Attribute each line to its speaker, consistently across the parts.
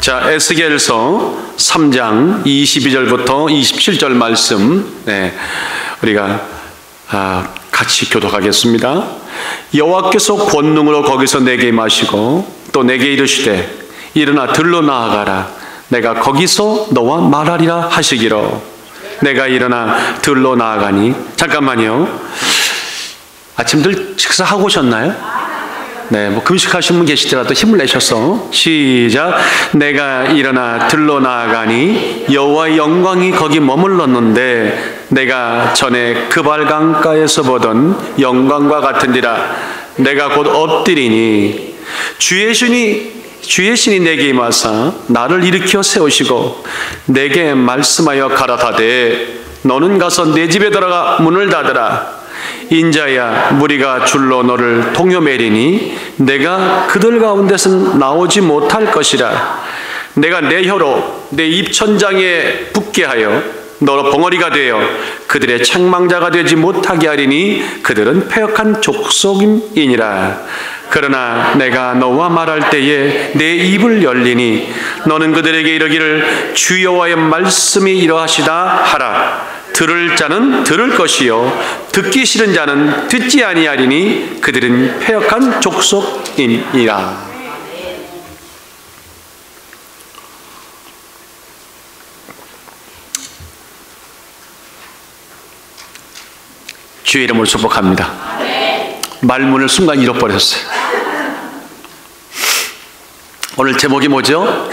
Speaker 1: 자, 에스겔서 3장 22절부터 27절 말씀, 우리가 같이 교독하겠습니다. 여호와께서 권능으로 거기서 내게 임하시고 또 내게 이르시되 일어나 들로 나아가라. 내가 거기서 너와 말하리라 하시기로. 내가 일어나 들로 나아가니. 잠깐만요. 아침들 식사하고 오셨나요? 네, 뭐 금식하신 분 계시더라도 힘을 내셔서 시작. 내가 일어나 들로 나아가니 여호와의 영광이 거기 머물렀는데 내가 전에 그발강가에서 보던 영광과 같은지라. 내가 곧 엎드리니 주의 신이 내게 임하사 나를 일으켜 세우시고 내게 말씀하여 가라사대 너는 가서 내 집에 들어가 문을 닫으라. 인자야, 무리가 줄로 너를 동요매리니 내가 그들 가운데서 나오지 못할 것이라. 내가 내 혀로 내 입천장에 붙게 하여 너로 벙어리가 되어 그들의 책망자가 되지 못하게 하리니 그들은 패역한 족속임이니라. 그러나 내가 너와 말할 때에 내 입을 열리니 너는 그들에게 이르기를 주 여호와의 말씀이 이러하시다 하라. 들을 자는 들을 것이요 듣기 싫은 자는 듣지 아니하리니 그들은 패역한 족속이니라. 주의 이름으로 축복합니다. 말문을 순간 잃어버렸어요. 오늘 제목이 뭐죠?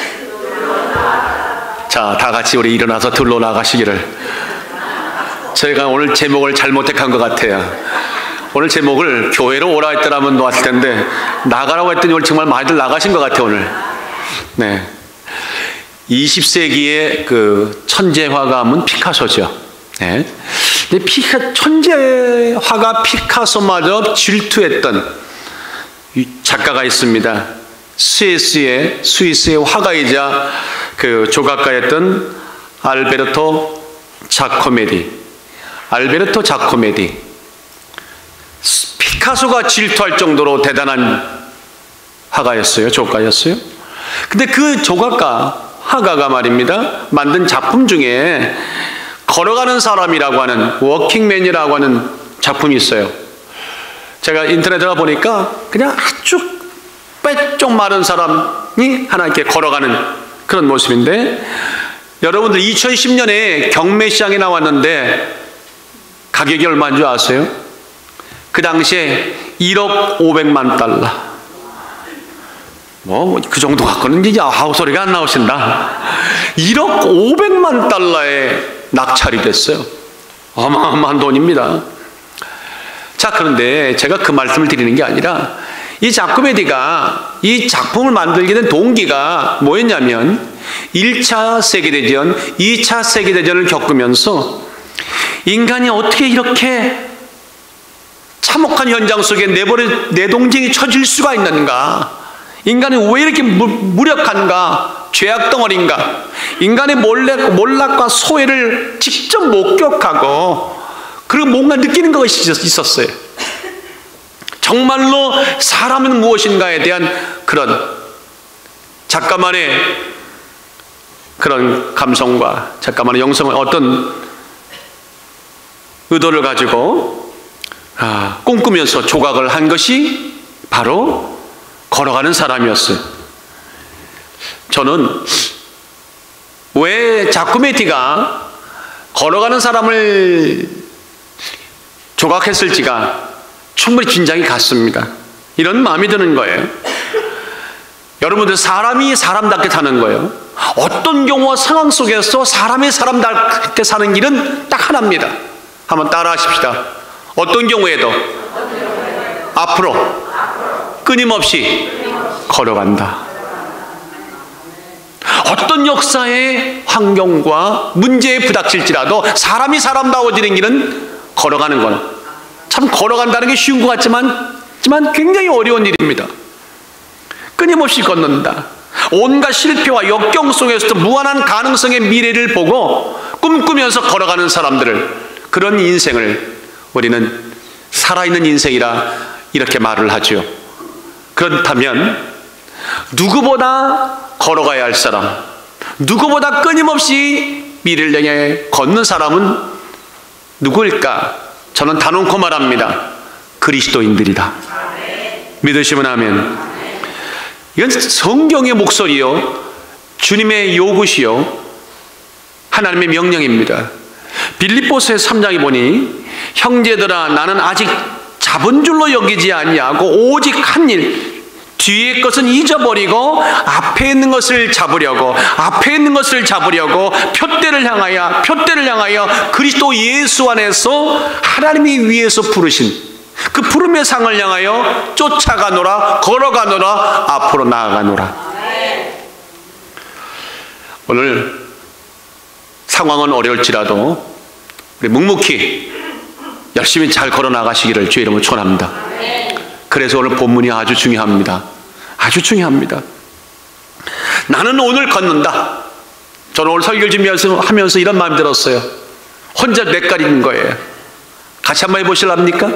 Speaker 1: 자, 다 같이 우리 일어나서 들로 나가시기를. 저희가 오늘 제목을 잘못 택한 것 같아요. 오늘 제목을 교회로 오라 했더라면 놓았을 텐데 나가라고 했더니 오늘 정말 많이들 나가신 것 같아요. 오늘 20세기의 그 천재 화가는 피카소죠. 근데 천재 화가 피카소마저 질투했던 작가가 있습니다. 스위스의 화가이자 그 조각가였던 알베르토 자코메디. 피카소가 질투할 정도로 대단한 화가였어요. 조각가였어요. 근데 그 화가가 말입니다, 만든 작품 중에 걸어가는 사람이라고 하는, 워킹맨이라고 하는 작품이 있어요. 제가 인터넷에 들어가 보니까 그냥 아주 빼쪽 마른 사람이 하나 이렇게 걸어가는 그런 모습인데, 여러분들 2010년에 경매시장에 나왔는데 가격이 얼마인 줄 아세요? 그 당시에 1억 500만 달러. 그 정도 갖고는 이제 아우 소리가 안 나오신다. 1억 500만 달러에 낙찰이 됐어요. 어마어마한 돈입니다. 자, 그런데 제가 그 말씀을 드리는 게 아니라 이 자코메디가 이 작품을 만들게 된 동기가 뭐였냐면 1차 세계대전, 2차 세계대전을 겪으면서 인간이 어떻게 이렇게 참혹한 현장 속에 내 동생이 처질 수가 있는가? 인간이 왜 이렇게 무력한가? 죄악덩어리인가? 인간의 몰락과 소외를 직접 목격하고 그리고 뭔가 느끼는 것이 있었어요. 정말로 사람은 무엇인가에 대한 그런 작가만의 그런 감성과 작가만의 영성을, 어떤 의도를 가지고 꿈꾸면서 조각을 한 것이 바로 걸어가는 사람이었어요. 저는 왜 자코메티가 걸어가는 사람을 조각했을지가 충분히 진작이 갔습니다. 이런 마음이 드는 거예요. 여러분들, 사람이 사람답게 사는 거예요. 어떤 경우와 상황 속에서 사람이 사람답게 사는 길은 딱 하나입니다. 한번 따라 하십시다. 어떤 경우에도 앞으로 끊임없이 걸어간다. 어떤 역사의 환경과 문제에 부닥칠지라도 사람이 사람다워지는 길은 걸어가는 거는, 참 걸어간다는 게 쉬운 것 같지만 굉장히 어려운 일입니다. 끊임없이 걷는다. 온갖 실패와 역경 속에서도 무한한 가능성의 미래를 보고 꿈꾸면서 걸어가는 사람들을, 그런 인생을 우리는 살아있는 인생이라 이렇게 말을 하죠. 그렇다면 누구보다 걸어가야 할 사람, 누구보다 끊임없이 미래를 향해 걷는 사람은 누구일까? 저는 단언코 말합니다. 그리스도인들이다. 믿으시면 아멘. 이건 성경의 목소리요, 주님의 요구시요, 하나님의 명령입니다. 빌립보서 3장에 보니 형제들아 나는 아직 잡은 줄로 여기지 아니하고 오직 한 일, 뒤의 것은 잊어버리고 앞에 있는 것을 잡으려고 표대를 향하여 그리스도 예수 안에서 하나님이 위에서 부르신 그 부름의 상을 향하여 쫓아가노라, 걸어가노라, 앞으로 나아가노라. 오늘 상황은 어려울지라도 우리 묵묵히 열심히 잘 걸어 나가시기를 주의 이름으로 축원합니다. 그래서 오늘 본문이 아주 중요합니다. 아주 중요합니다. 나는 오늘 걷는다. 저는 오늘 설교를 준비하면서 이런 마음이 들었어요. 혼자 뇌까리는 거예요. 같이 한번 해보실랍니까?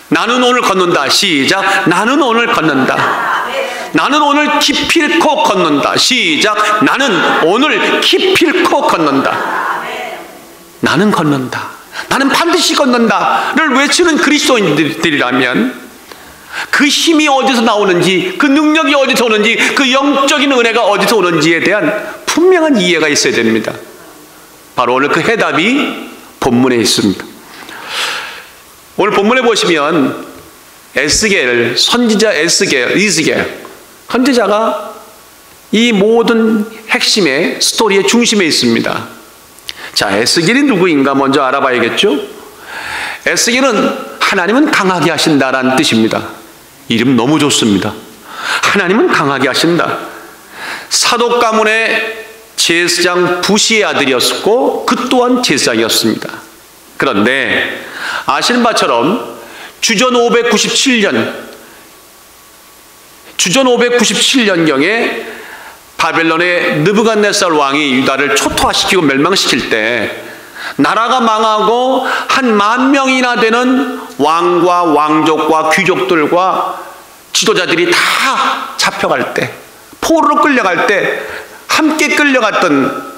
Speaker 1: 나는 오늘 걷는다. 시작. 나는 오늘 걷는다. 나는 오늘 기필코 걷는다. 시작. 나는 오늘 기필코 걷는다. 나는 걷는다. 나는 반드시 걷는다를 외치는 그리스도인들이라면 그 힘이 어디서 나오는지, 그 능력이 어디서 오는지, 그 영적인 은혜가 어디서 오는지에 대한 분명한 이해가 있어야 됩니다. 바로 오늘 그 해답이 본문에 있습니다. 오늘 본문에 보시면 에스겔, 선지자 이스겔 선지자가 이 모든 핵심의 스토리의 중심에 있습니다. 자, 에스겔이 누구인가 먼저 알아봐야겠죠? 에스겔은 하나님은 강하게 하신다라는 뜻입니다. 이름 너무 좋습니다. 하나님은 강하게 하신다. 사독 가문의 제사장 부시의 아들이었고 그 또한 제사장이었습니다. 그런데 아시는 바처럼 주전 597년경에 바벨론의 느부갓네살 왕이 유다를 초토화시키고 멸망시킬 때 나라가 망하고 한 10,000명이나 되는 왕과 왕족과 귀족들과 지도자들이 다 잡혀갈 때, 포로로 끌려갈 때 함께 끌려갔던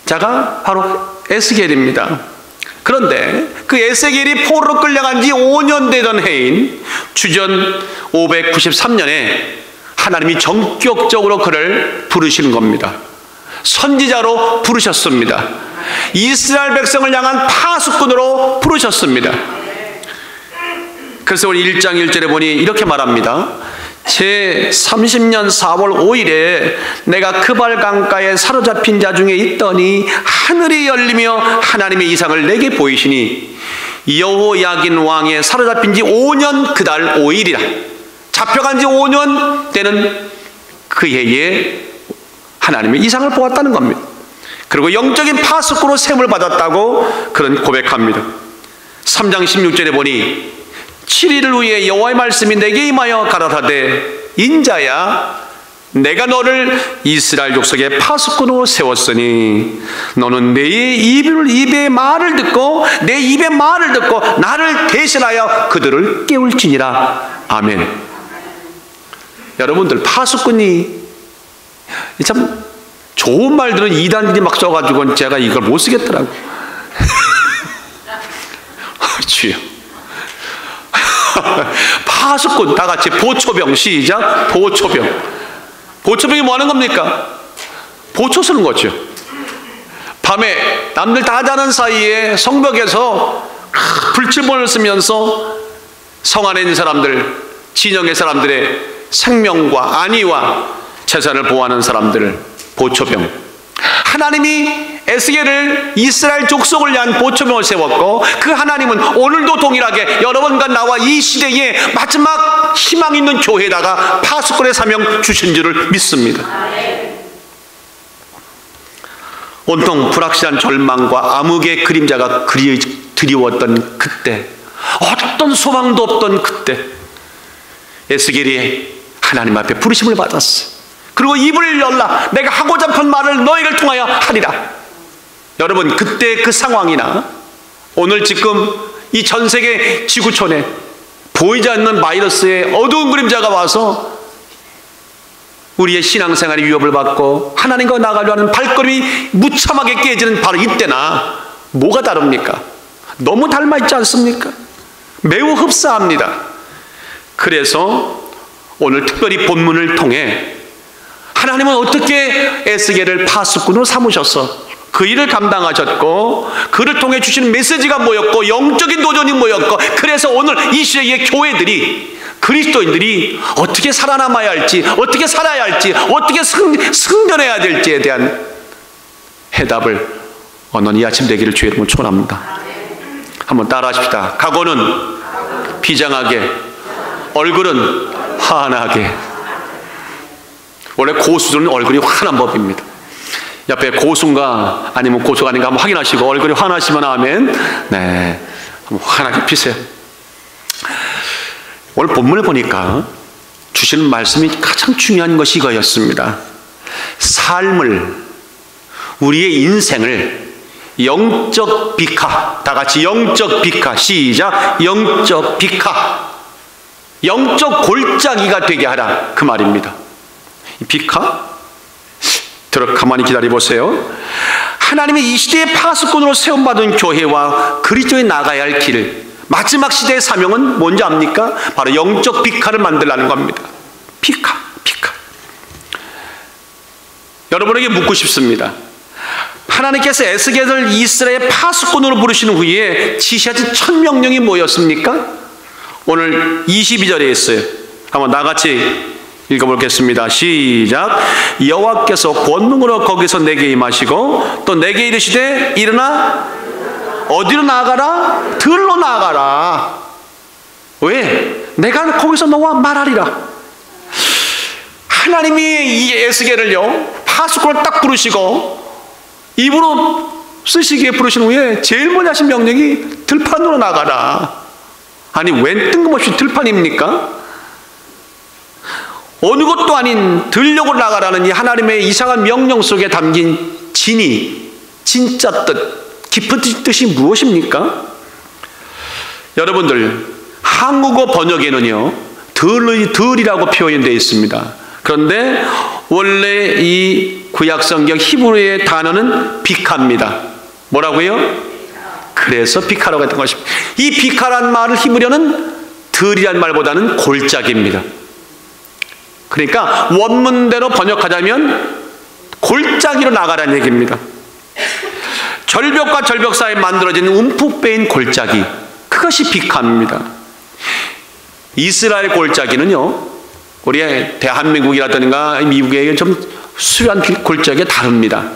Speaker 1: 자가 바로 에스겔입니다. 그런데 그 에스겔이 포로로 끌려간 지 5년 되던 해인 주전 593년에 하나님이 전격적으로 그를 부르시는 겁니다. 선지자로 부르셨습니다. 이스라엘 백성을 향한 파수꾼으로 부르셨습니다. 그래서 우리 1장 1절에 보니 이렇게 말합니다. 제 30년 4월 5일에 내가 크발 강가에 사로잡힌 자 중에 있더니 하늘이 열리며 하나님의 이상을 내게 보이시니 여호야긴 왕에 사로잡힌 지 5년 그달 5일이라. 잡혀간 지 5년 되는 그 해에 하나님의 이상을 보았다는 겁니다. 그리고 영적인 파수꾼으로 세움을 받았다고 그런 고백합니다. 3장 16절에 보니 7일을 후에 여호와의 말씀이 내게 임하여 가라사대 인자야 내가 너를 이스라엘 족속의 파수꾼으로 세웠으니 너는 내 입의 말을 듣고 내 입의 말을 듣고 나를 대신하여 그들을 깨울지니라. 아멘. 여러분들, 파수꾼이 참 좋은 말들은 이단들이 막 써가지고 제가 이걸 못 쓰겠더라고요. 주여. 파수꾼 다 같이 보초병. 시작. 보초병. 보초병이 뭐 하는 겁니까? 보초 쓰는 거죠. 밤에 남들 다 자는 사이에 성벽에서 불침번을 쓰면서 성 안에 있는 사람들, 진영의 사람들의 생명과 안위와 재산을 보호하는 사람들을 보초병. 하나님이 에스겔을 이스라엘 족속을 위한 보초병을 세웠고 그 하나님은 오늘도 동일하게 여러분과 나와 이 시대에 마지막 희망 있는 교회에다가 파수꾼의 사명 주신 줄을 믿습니다. 온통 불확실한 절망과 암흑의 그림자가 드리웠던 그때, 어떤 소망도 없던 그때 에스겔이 하나님 앞에 부르심을 받았어요. 그리고 입을 열라 내가 하고자 한 말을 너희를 통하여 하리라. 여러분, 그때 그 상황이나 오늘 지금 이 전 세계 지구촌에 보이지 않는 바이러스의 어두운 그림자가 와서 우리의 신앙생활이 위협을 받고 하나님과 나가려 하는 발걸음이 무참하게 깨지는 바로 이때나 뭐가 다릅니까? 너무 닮아있지 않습니까? 매우 흡사합니다. 그래서 오늘 특별히 본문을 통해 하나님은 어떻게 에스겔을 파수꾼으로 삼으셔서 그 일을 감당하셨고 그를 통해 주시는 메시지가 뭐였고 영적인 도전이 뭐였고 그래서 오늘 이 시대의 교회들이 그리스도인들이 어떻게 살아남아야 할지 어떻게 살아야 할지 어떻게 승전해야 될지에 대한 해답을 얻는 이 아침 되기를 주의 이름으로 축원합니다. 한번 따라하십시다. 각오는 비장하게 얼굴은 환하게. 원래 고수들은 얼굴이 환한 법입니다. 옆에 고수인가 아니면 고수가 아닌가 한번 확인하시고 얼굴이 환하시면 아멘. 네, 한번 환하게 피세요. 오늘 본문을 보니까 주시는 말씀이 가장 중요한 것이 이거였습니다. 삶을, 우리의 인생을 영적 비카, 다 같이 영적 비카, 시작, 영적 비카, 영적 골짜기가 되게 하라, 그 말입니다. 이 비카? 가만히 기다려보세요. 하나님의 이 시대의 파수꾼으로 세움받은 교회와 그리스도에 나가야 할 길, 마지막 시대의 사명은 뭔지 압니까? 바로 영적 비카를 만들라는 겁니다. 비카. 여러분에게 묻고 싶습니다. 하나님께서 에스겔을 이스라엘 파수꾼으로 부르신 후에 지시하신 첫 명령이 뭐였습니까? 오늘 22절에 있어요. 한번 나같이 읽어보겠습니다. 시작. 여호와께서 권능으로 거기서 내게 임하시고 또 내게 이르시되 일어나 어디로 나아가라? 들로 나아가라. 왜? 내가 거기서 너와 말하리라. 하나님이 이 에스겔을요 파수꾼을 딱 부르시고 입으로 쓰시기에 부르신 후에 제일 먼저 하신 명령이 들판으로 나가라. 아니 웬 뜬금없이 들판입니까? 어느 것도 아닌 들녘으로 나가라는 이 하나님의 이상한 명령 속에 담긴 진이, 진짜 뜻, 깊은 뜻이 무엇입니까? 여러분들 한국어 번역에는요 들이라고 표현이 되어 있습니다. 그런데 원래 이 구약성경 히브리의 단어는 비카입니다. 뭐라고요? 그래서 비카라고 했던 것입니다. 이 비카란 말을 히브리어는 들이란 말보다는 골짜기입니다. 그러니까 원문대로 번역하자면 골짜기로 나가라는 얘기입니다. 절벽과 절벽 사이에 만들어진 움푹 빼인 골짜기, 그것이 비카입니다. 이스라엘 골짜기는요 우리의 대한민국이라든가 미국의 좀 수려한 골짜기가 다릅니다.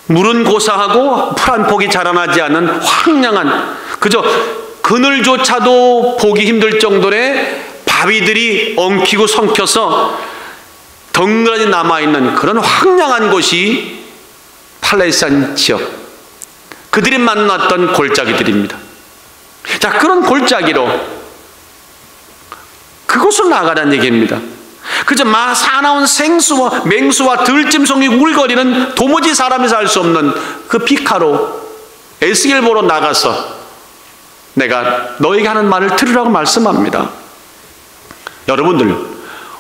Speaker 1: 물은 고사하고 풀 한 폭이 자라나지 않는 황량한, 그저 그늘조차도 보기 힘들 정도의 바위들이 엉키고 성켜서 덩그러니 남아있는 그런 황량한 곳이 팔레스타인 지역, 그들이 만났던 골짜기들입니다. 자, 그런 골짜기로 그곳으로 나가라는 얘기입니다. 그저 사나운 생수와 맹수와 들짐승이 울거리는 도무지 사람이 살 수 없는 그 비카로 에스겔 보러 나가서 내가 너에게 하는 말을 들으라고 말씀합니다. 여러분들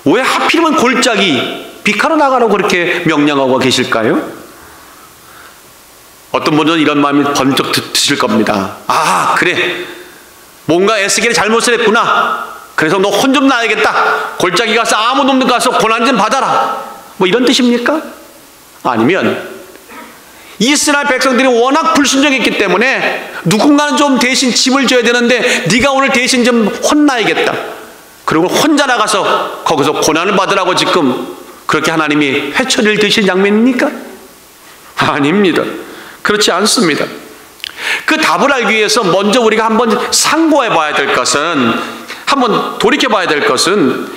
Speaker 1: 왜 하필이면 골짜기 비카로 나가라고 그렇게 명령하고 계실까요? 어떤 분들은 이런 마음이 번쩍 드실 겁니다. 아, 그래, 뭔가 에스겔이 잘못을 했구나. 그래서 너 혼 좀 나야겠다. 골짜기 가서 아무도 없는 데 가서 고난 좀 받아라. 뭐 이런 뜻입니까? 아니면 이스라엘 백성들이 워낙 불순종했기 때문에 누군가는 좀 대신 짐을 져야 되는데 네가 오늘 대신 좀 혼나야겠다. 그리고 혼자 나가서 거기서 고난을 받으라고 지금 그렇게 하나님이 회초리를 드신 장면입니까? 아닙니다. 그렇지 않습니다. 그 답을 알기 위해서 먼저 우리가 한번 상고해 봐야 될 것은, 한번 돌이켜 봐야 될 것은,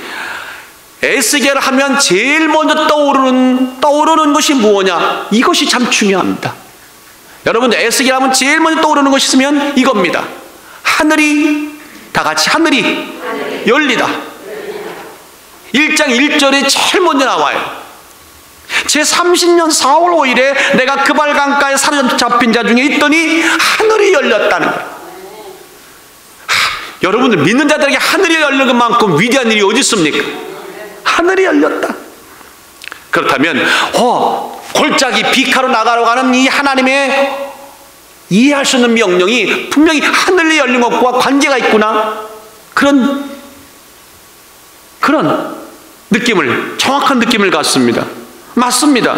Speaker 1: 에스겔 하면 제일 먼저 떠오르는 것이 무엇냐? 이것이 참 중요합니다. 여러분들 에스겔 하면 제일 먼저 떠오르는 것이 있으면 이겁니다. 하늘이, 다 같이 하늘이 열리다. 1장 1절에 제일 먼저 나와요. 제30년 4월 5일에 내가 그발 강가에 사로잡힌 자 중에 있더니 하늘이 열렸다는 거예요. 여러분들 믿는 자들에게 하늘이 열린 것만큼 위대한 일이 어디 있습니까? 하늘이 열렸다. 그렇다면 골짜기 비카로 나가라고 하는 이 하나님의 이해할 수 없는 명령이 분명히 하늘이 열린 것과 관계가 있구나, 그런 느낌을, 정확한 느낌을 갖습니다. 맞습니다.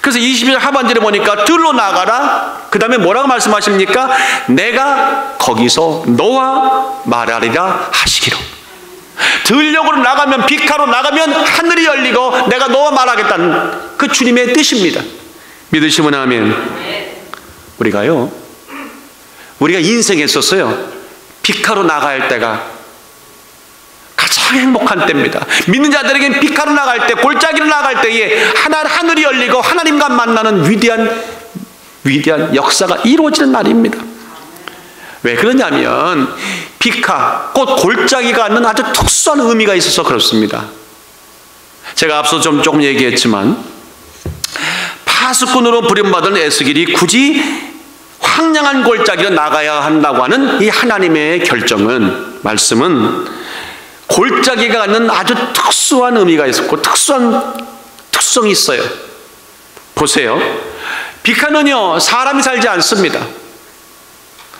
Speaker 1: 그래서 20절 하반절에 보니까 들로 나가라, 그 다음에 뭐라고 말씀하십니까? 내가 거기서 너와 말하리라 하시기로. 들녘으로 나가면, 비카로 나가면 하늘이 열리고 내가 너와 말하겠다는 그 주님의 뜻입니다. 믿으시면 아멘. 우리가 인생에 있었어요, 비카로 나가야 할 때가 가장 행복한 때입니다. 믿는 자들에게는 비카로 나갈 때, 골짜기로 나갈 때에 하늘이 열리고 하나님과 만나는 위대한 역사가 이루어지는 날입니다. 왜 그러냐면 비카, 곧 골짜기가 갖는 아주 특수한 의미가 있어서 그렇습니다. 제가 앞서 조금 얘기했지만 파수꾼으로 부름받은 에스겔이 굳이 황량한 골짜기로 나가야 한다고 하는 이 하나님의 말씀은 골짜기가 갖는 아주 특수한 의미가 있었고 특수한 특성이 있어요. 보세요. 비카는요, 사람이 살지 않습니다.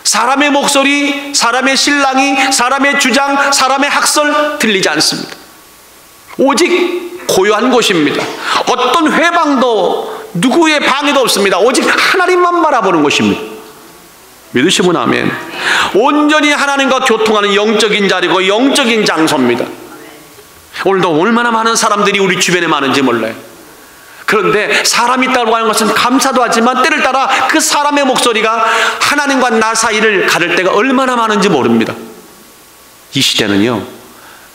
Speaker 1: 사람의 목소리, 사람의 신랑이, 사람의 주장, 사람의 학설 들리지 않습니다. 오직 고요한 곳입니다. 어떤 회방도 누구의 방해도 없습니다. 오직 하나님만 바라보는 곳입니다. 믿으시면 아멘. 온전히 하나님과 교통하는 영적인 자리고 영적인 장소입니다. 오늘도 얼마나 많은 사람들이 우리 주변에 많은지 몰라요. 그런데 사람이 있다고 하는 것은 감사도 하지만 때를 따라 그 사람의 목소리가 하나님과 나 사이를 가를 때가 얼마나 많은지 모릅니다. 이 시대는요,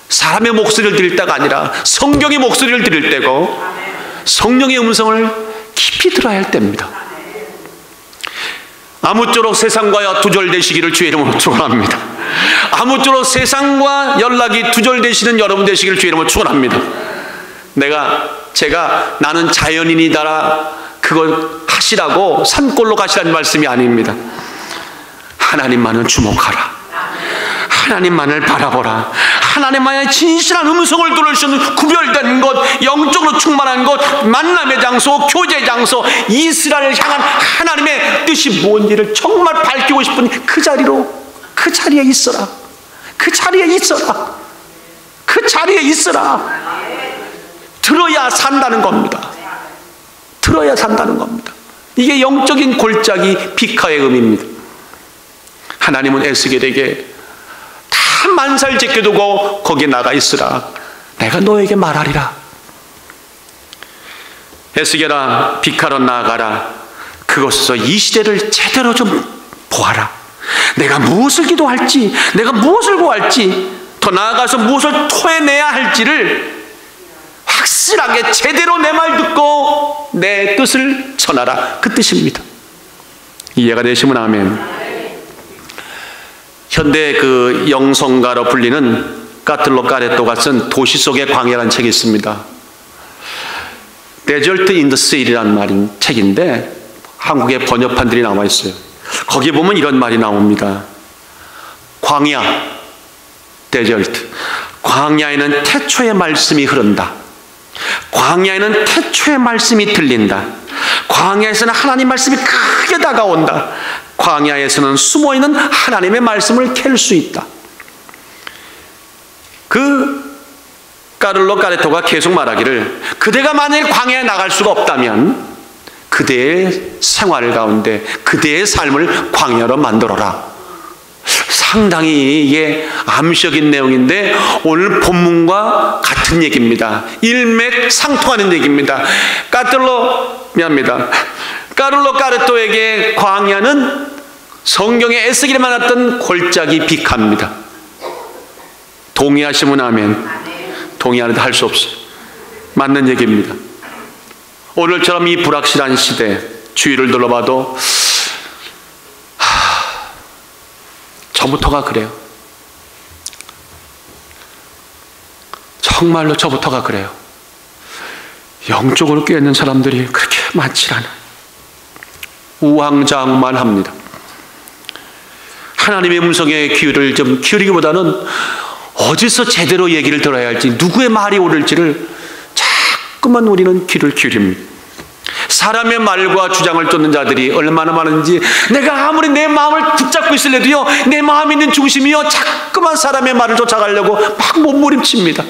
Speaker 1: 사람의 목소리를 들을 때가 아니라 성경의 목소리를 들을 때고 성령의 음성을 깊이 들어야 할 때입니다. 아무쪼록 세상과 두절되시기를 주의 이름으로 축원합니다. 아무쪼록 세상과 연락이 두절되시는 여러분 되시기를 주의 이름으로 축원합니다. 나는 자연인이다 그걸 하시라고 산골로 가시라는 말씀이 아닙니다. 하나님만을 주목하라. 하나님만을 바라보라. 하나님만의 진실한 음성을 들을 수 있는 구별된 곳, 영적으로 충만한 곳, 만남의 장소, 교제의 장소, 이스라엘을 향한 하나님의 뜻이 뭔지를 정말 밝히고 싶은 그 자리에 있어라. 그 자리에 있어라. 그 자리에 있어라. 들어야 산다는 겁니다. 들어야 산다는 겁니다. 이게 영적인 골짜기 비카의 의미입니다. 하나님은 에스겔에게 다 만살 제껴두고 거기에 나가 있으라. 내가 너에게 말하리라. 에스겔아, 비카로 나아가라. 그곳에서 이 시대를 제대로 좀 보아라. 내가 무엇을 기도할지, 내가 무엇을 구할지, 더 나아가서 무엇을 토해내야 할지를 확실하게 제대로 내 말 듣고 내 뜻을 전하라. 그 뜻입니다. 이해가 되시면 아멘. 현대 그 영성가로 불리는 까틀로 까레토가 쓴 도시 속의 광야라는 책이 있습니다. Desert in the City라는 말인 책인데 한국의 번역판들이 나와 있어요. 거기에 보면 이런 말이 나옵니다. 광야, 데절트. 광야에는 태초의 말씀이 흐른다. 광야에는 태초의 말씀이 들린다. 광야에서는 하나님 말씀이 크게 다가온다. 광야에서는 숨어있는 하나님의 말씀을 캘 수 있다. 그 까를로 까레토가 계속 말하기를, 그대가 만일 광야에 나갈 수가 없다면 그대의 생활 가운데 그대의 삶을 광야로 만들어라. 상당히 이게 암시적인 내용인데 오늘 본문과 같은 얘기입니다. 일맥상통하는 얘기입니다. 까를로 까레토에게 광야는 성경의 에스겔이 만났던 골짜기 비카입니다. 동의하시면 아멘. 동의하는데 할 수 없어요. 맞는 얘기입니다. 오늘처럼 이 불확실한 시대, 주위를 둘러봐도 저부터가 그래요. 정말로 저부터가 그래요. 영적으로 깨어있는 사람들이 그렇게 많지 않아요. 우왕좌왕만 합니다. 하나님의 음성에 귀를 좀 기울이기보다는 어디서 제대로 얘기를 들어야 할지, 누구의 말이 옳을지를 자꾸만 우리는 귀를 기울입니다. 사람의 말과 주장을 쫓는 자들이 얼마나 많은지, 내가 아무리 내 마음을 붙잡고 있을래도요, 내 마음에 있는 중심이요, 자꾸만 사람의 말을 쫓아가려고 막 몸부림칩니다.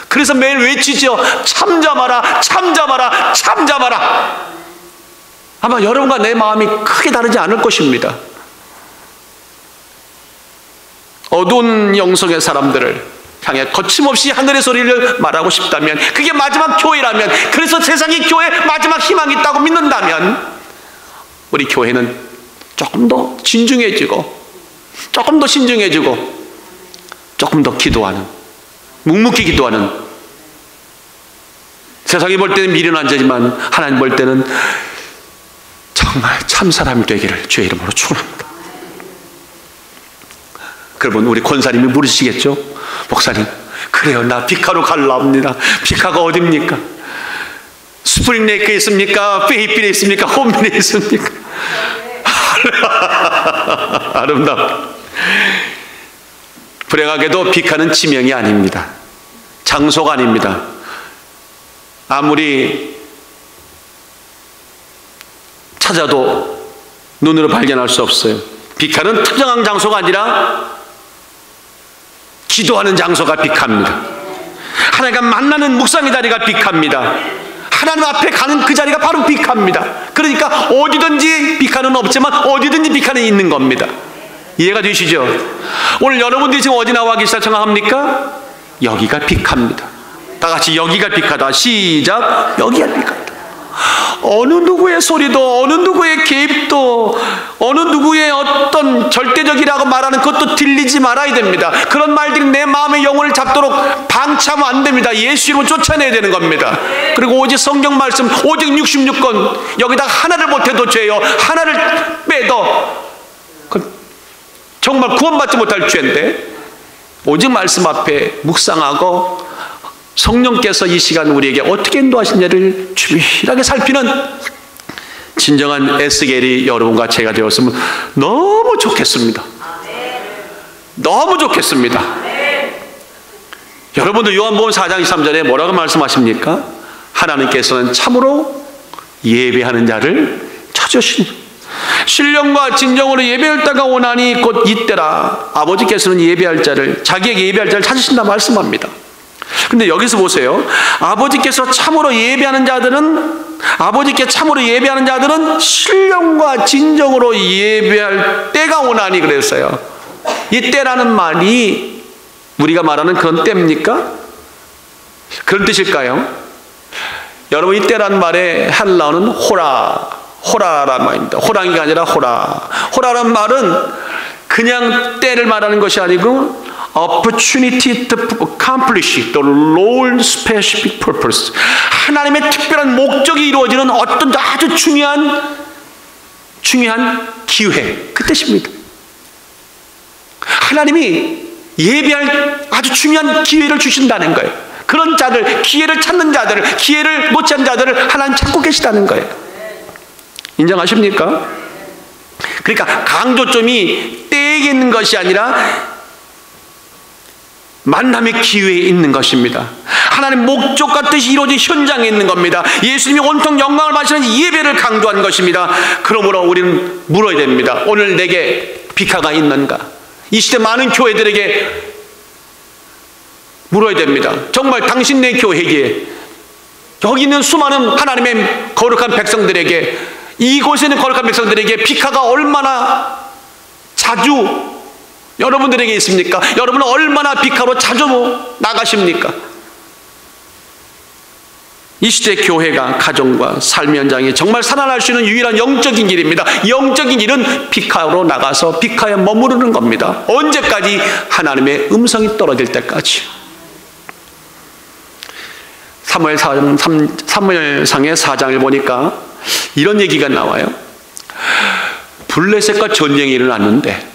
Speaker 1: 그래서 매일 외치죠. 참잠하라, 참잠하라, 참잠하라. 아마 여러분과 내 마음이 크게 다르지 않을 것입니다. 어두운 영성의 사람들을 향해 거침없이 하늘의 소리를 말하고 싶다면, 그게 마지막 교회라면, 그래서 세상이 교회에 마지막 희망이 있다고 믿는다면, 우리 교회는 조금 더 진중해지고, 조금 더 신중해지고, 조금 더 기도하는, 묵묵히 기도하는, 세상이 볼 때는 미련한 자지만 하나님 볼 때는 정말 참 사람이 되기를 주의 이름으로 축원합니다. 그러면 우리 권사님이 물으시겠죠? 목사님, 그래요, 나 비카로 갈랍니다. 비카가 어딥니까? 스프링레이크에 있습니까? 페이필에 있습니까? 홈빌에 있습니까? 아름답다. 불행하게도 비카는 지명이 아닙니다. 장소가 아닙니다. 아무리 찾아도 눈으로 발견할 수 없어요. 비카는 특정한 장소가 아니라 기도하는 장소가 비카입니다. 하나님과 만나는 묵상의 자리가 비카입니다. 하나님 앞에 가는 그 자리가 바로 비카입니다. 그러니까 어디든지 비카는 없지만 어디든지 비카는 있는 겁니다. 이해가 되시죠? 오늘 여러분들이 지금 어디 나와 계시다 생각합니까? 여기가 비카입니다. 다 같이 여기가 비카다. 시작. 여기가 비카다. 어느 누구의 소리도, 어느 누구의 개입도, 어느 누구의 어떤 절대적이라고 말하는 것도 들리지 말아야 됩니다. 그런 말들이 내 마음의 영혼을 잡도록 방치하면 안 됩니다. 예수 이름으로 쫓아내야 되는 겁니다. 그리고 오직 성경 말씀, 오직 66권, 여기다 하나를 못해도 죄요, 하나를 빼도 정말 구원받지 못할 죄인데, 오직 말씀 앞에 묵상하고 성령께서 이 시간 우리에게 어떻게 인도하시냐를 주밀하게 살피는 진정한 에스겔이 여러분과 제가 되었으면 너무 좋겠습니다. 너무 좋겠습니다. 여러분들 요한복음 4장 23절에 뭐라고 말씀하십니까? 하나님께서는 참으로 예배하는 자를 찾으시니, 신령과 진정으로 예배할 때가 오나니 곧 이때라. 아버지께서는 예배할 자를, 자기에게 예배할 자를 찾으신다 말씀합니다. 근데 여기서 보세요. 아버지께서 참으로 예배하는 자들은, 아버지께 참으로 예배하는 자들은 신령과 진정으로 예배할 때가 오나니 그랬어요. 이 때라는 말이 우리가 말하는 그런 때입니까? 그런 뜻일까요? 여러분, 이 때라는 말의 헬라어는 호라란 말입니다. 호랑이가 아니라 호라. 호라란 말은 그냥 때를 말하는 것이 아니고 opportunity to accomplish the Lord's specific purpose. 하나님의 특별한 목적이 이루어지는 어떤 아주 중요한 기회, 그 뜻입니다. 하나님이 예배할 아주 중요한 기회를 주신다는 거예요. 그런 자들, 기회를 찾는 자들을, 기회를 놓지 않는 자들을 하나님 찾고 계시다는 거예요. 인정하십니까? 그러니까 강조점이 때에 있는 것이 아니라 만남의 기회에 있는 것입니다. 하나님 목적과 뜻이 이루어진 현장에 있는 겁니다. 예수님이 온통 영광을 받으시는 예배를 강조한 것입니다. 그러므로 우리는 물어야 됩니다. 오늘 내게 비카가 있는가? 이 시대 많은 교회들에게 물어야 됩니다. 정말 당신네 교회에, 여기 있는 수많은 하나님의 거룩한 백성들에게, 이곳에 있는 거룩한 백성들에게 비카가 얼마나 자주 여러분들에게 있습니까? 여러분은 얼마나 비카로 자주 나가십니까? 이 시대 교회가 가정과 삶의 현장에 정말 살아날 수 있는 유일한 영적인 길입니다. 영적인 길은 비카로 나가서 비카에 머무르는 겁니다. 언제까지? 하나님의 음성이 떨어질 때까지. 사무엘상의 4장을 보니까 이런 얘기가 나와요. 블레셋과 전쟁이 일어났는데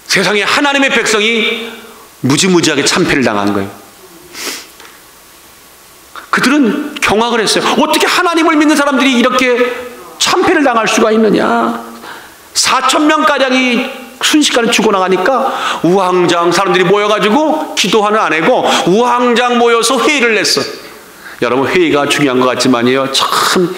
Speaker 1: 세상에 하나님의 백성이 무지무지하게 참패를 당한 거예요. 그들은 경악을 했어요. 어떻게 하나님을 믿는 사람들이 이렇게 참패를 당할 수가 있느냐. 4,000명가량이 순식간에 죽어나가니까 우왕좌왕 사람들이 모여가지고 기도하는 아내고 우왕좌왕 모여서 회의를 냈어. 여러분, 회의가 중요한 것 같지만요, 참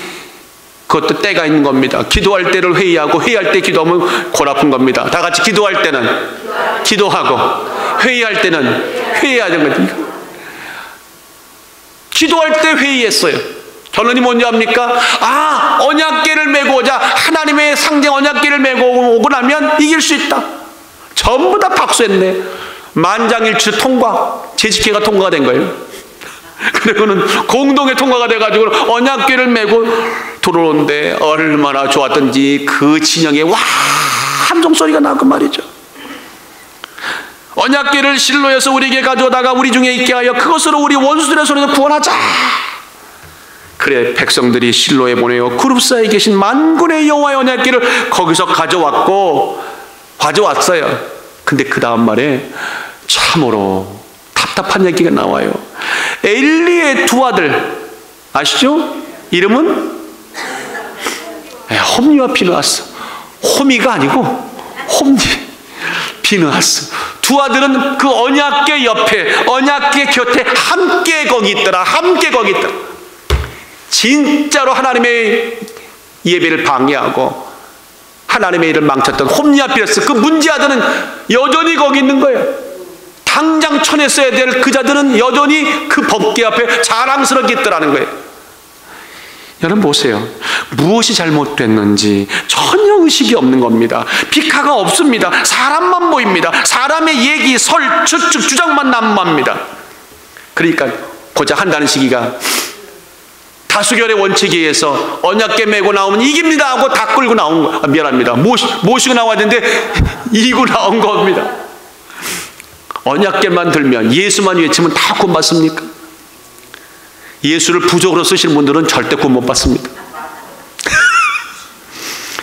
Speaker 1: 그것도 때가 있는 겁니다. 기도할 때를 회의하고 회의할 때 기도하면 골 아픈 겁니다. 다 같이 기도할 때는 기도하고 회의할 때는 회의하는 거죠. 기도할 때 회의했어요. 결론이 뭔지 압니까? 언약궤를 메고 오자. 하나님의 상징 언약궤를 메고 오고 나면 이길 수 있다. 전부 다 박수했네. 만장일치 통과. 재직회가 통과가 된 거예요. 그리고는 공동의 통과가 돼가지고 언약궤를 메고 들어오는데 얼마나 좋았던지 그 진영에 와 함성 소리가 나고 말이죠. 언약궤를 실로에서 우리에게 가져다가 우리 중에 있게 하여 그것으로 우리 원수들의 손에서 구원하자. 그래, 백성들이 실로에 보내어 그룹 사이에 계신 만군의 여호와의 언약궤를 거기서 가져왔어요. 근데 그 다음 말에 참으로 답답한 얘기가 나와요. 엘리의 두 아들 아시죠? 이름은 홈니와 비느하스. 호미가 아니고 홈니, 비느하스. 두 아들은 그 언약궤 옆에, 언약궤 곁에 함께 거기 있더라. 함께 거기 있더라. 진짜로 하나님의 예배를 방해하고 하나님의 일을 망쳤던 홈니와 비느하스, 그 문제 아들은 여전히 거기 있는 거예요. 당장 쳐냈어야 될 그 자들은 여전히 그 법궤 앞에 자랑스럽게 있더라는 거예요. 여러분 보세요. 무엇이 잘못됐는지 전혀 의식이 없는 겁니다. 비카가 없습니다. 사람만 보입니다. 사람의 얘기, 설, 추측, 주장만 난무합니다. 그러니까 고작 한다는 시기가 다수결의 원칙에 의해서 언약궤 메고 나오면 이깁니다 하고 다 끌고 나온 거. 미안합니다. 모시고 나와야 되는데 이기고 나온 겁니다. 언약궤만 들면, 예수만 외치면 다 구원 받습니까? 예수를 부족으로 쓰시는 분들은 절대 구원 못 받습니다.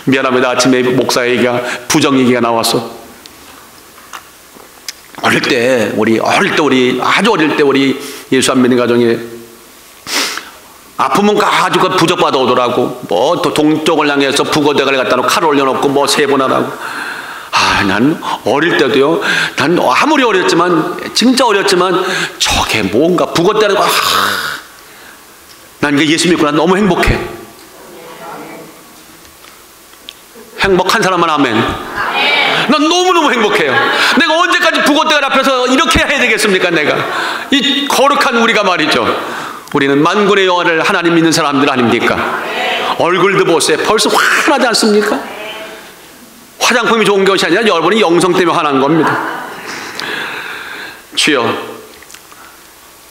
Speaker 1: 미안합니다. 아침에 목사 얘기가, 부정 얘기가 나와서 아주 어릴 때 우리 예수 안 믿는 가정에 아프면 가지고 부적받아 오더라고. 뭐 또 동쪽을 향해서 북어대가리 갖다 놓고 칼 올려놓고 뭐 3번 하라고. 난 어릴 때도요, 난 아무리 어렸지만, 진짜 어렸지만 저게 뭔가 북어대가리, 난 이게 예수 믿고 난 너무 행복해. 행복한 사람만 아멘. 난 너무너무 행복해요. 내가 언제까지 북어대가리 앞에서 이렇게 해야 되겠습니까? 내가 이 거룩한 우리가 말이죠. 우리는 만군의 여호와를 하나님 믿는 사람들 아닙니까? 얼굴도 보세요. 벌써 화나지 않습니까? 화장품이 좋은 것이 아니라 여러분이 영성 때문에 화난 겁니다. 주여,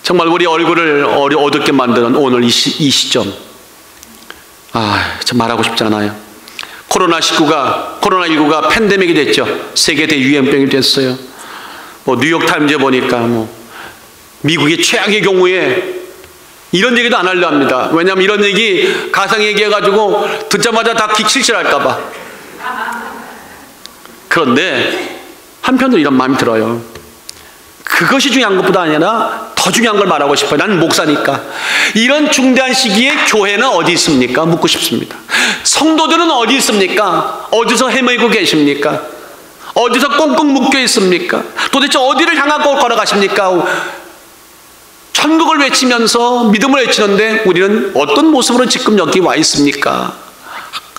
Speaker 1: 정말 우리 얼굴을 어둡게 만드는 오늘 이 시점, 참 말하고 싶지 않아요. 코로나19가 팬데믹이 됐죠. 세계 대유행병이 됐어요. 뉴욕타임즈에 보니까 미국이 최악의 경우에 이런 얘기도 안 하려 합니다. 왜냐하면 이런 얘기 가상 얘기해가지고 듣자마자 다 기칠칠할까봐. 그런데 한편으로 이런 마음이 들어요. 그것이 중요한 것보다 아니라 더 중요한 걸 말하고 싶어요. 나는 목사니까. 이런 중대한 시기에 교회는 어디 있습니까? 묻고 싶습니다. 성도들은 어디 있습니까? 어디서 헤매고 계십니까? 어디서 꽁꽁 묶여 있습니까? 도대체 어디를 향하고 걸어가십니까? 천국을 외치면서 믿음을 외치는데 우리는 어떤 모습으로 지금 여기 와 있습니까?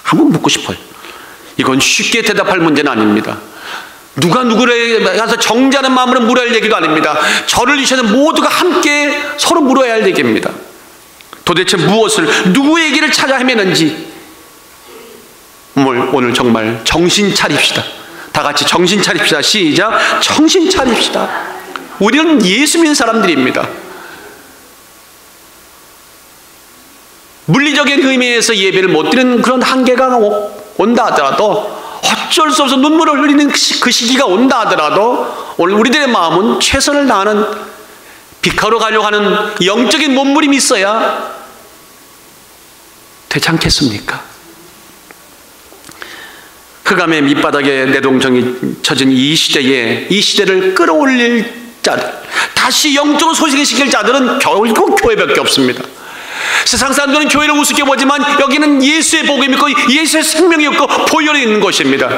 Speaker 1: 한번 묻고 싶어요. 이건 쉽게 대답할 문제는 아닙니다. 누가 누구를 가서 정죄하는 마음으로 물어야 할 얘기도 아닙니다. 저를 위해서는 모두가 함께 서로 물어야 할 얘기입니다. 도대체 무엇을, 누구 얘기를 찾아 헤매는지 오늘 정말 정신 차립시다. 다 같이 정신 차립시다. 시작. 정신 차립시다. 우리는 예수 믿는 사람들입니다. 물리적인 의미에서 예배를 못 드리는 그런 한계가 온다 하더라도, 어쩔 수 없어 눈물을 흘리는 그 시기가 온다 하더라도, 오늘 우리들의 마음은 최선을 다하는, 비카로 가려고 하는 영적인 몸부림이 있어야 되지 않겠습니까? 흑암의 밑바닥에 내동정이 쳐진 이 시대에, 이 시대를 끌어올릴 자들, 다시 영적으로 소식시킬 자들은 결국 교회밖에 없습니다. 세상 사람들은 교회를 우습게 보지만 여기는 예수의 복음이 있고 예수의 생명이 있고 보혈이 있는 것입니다.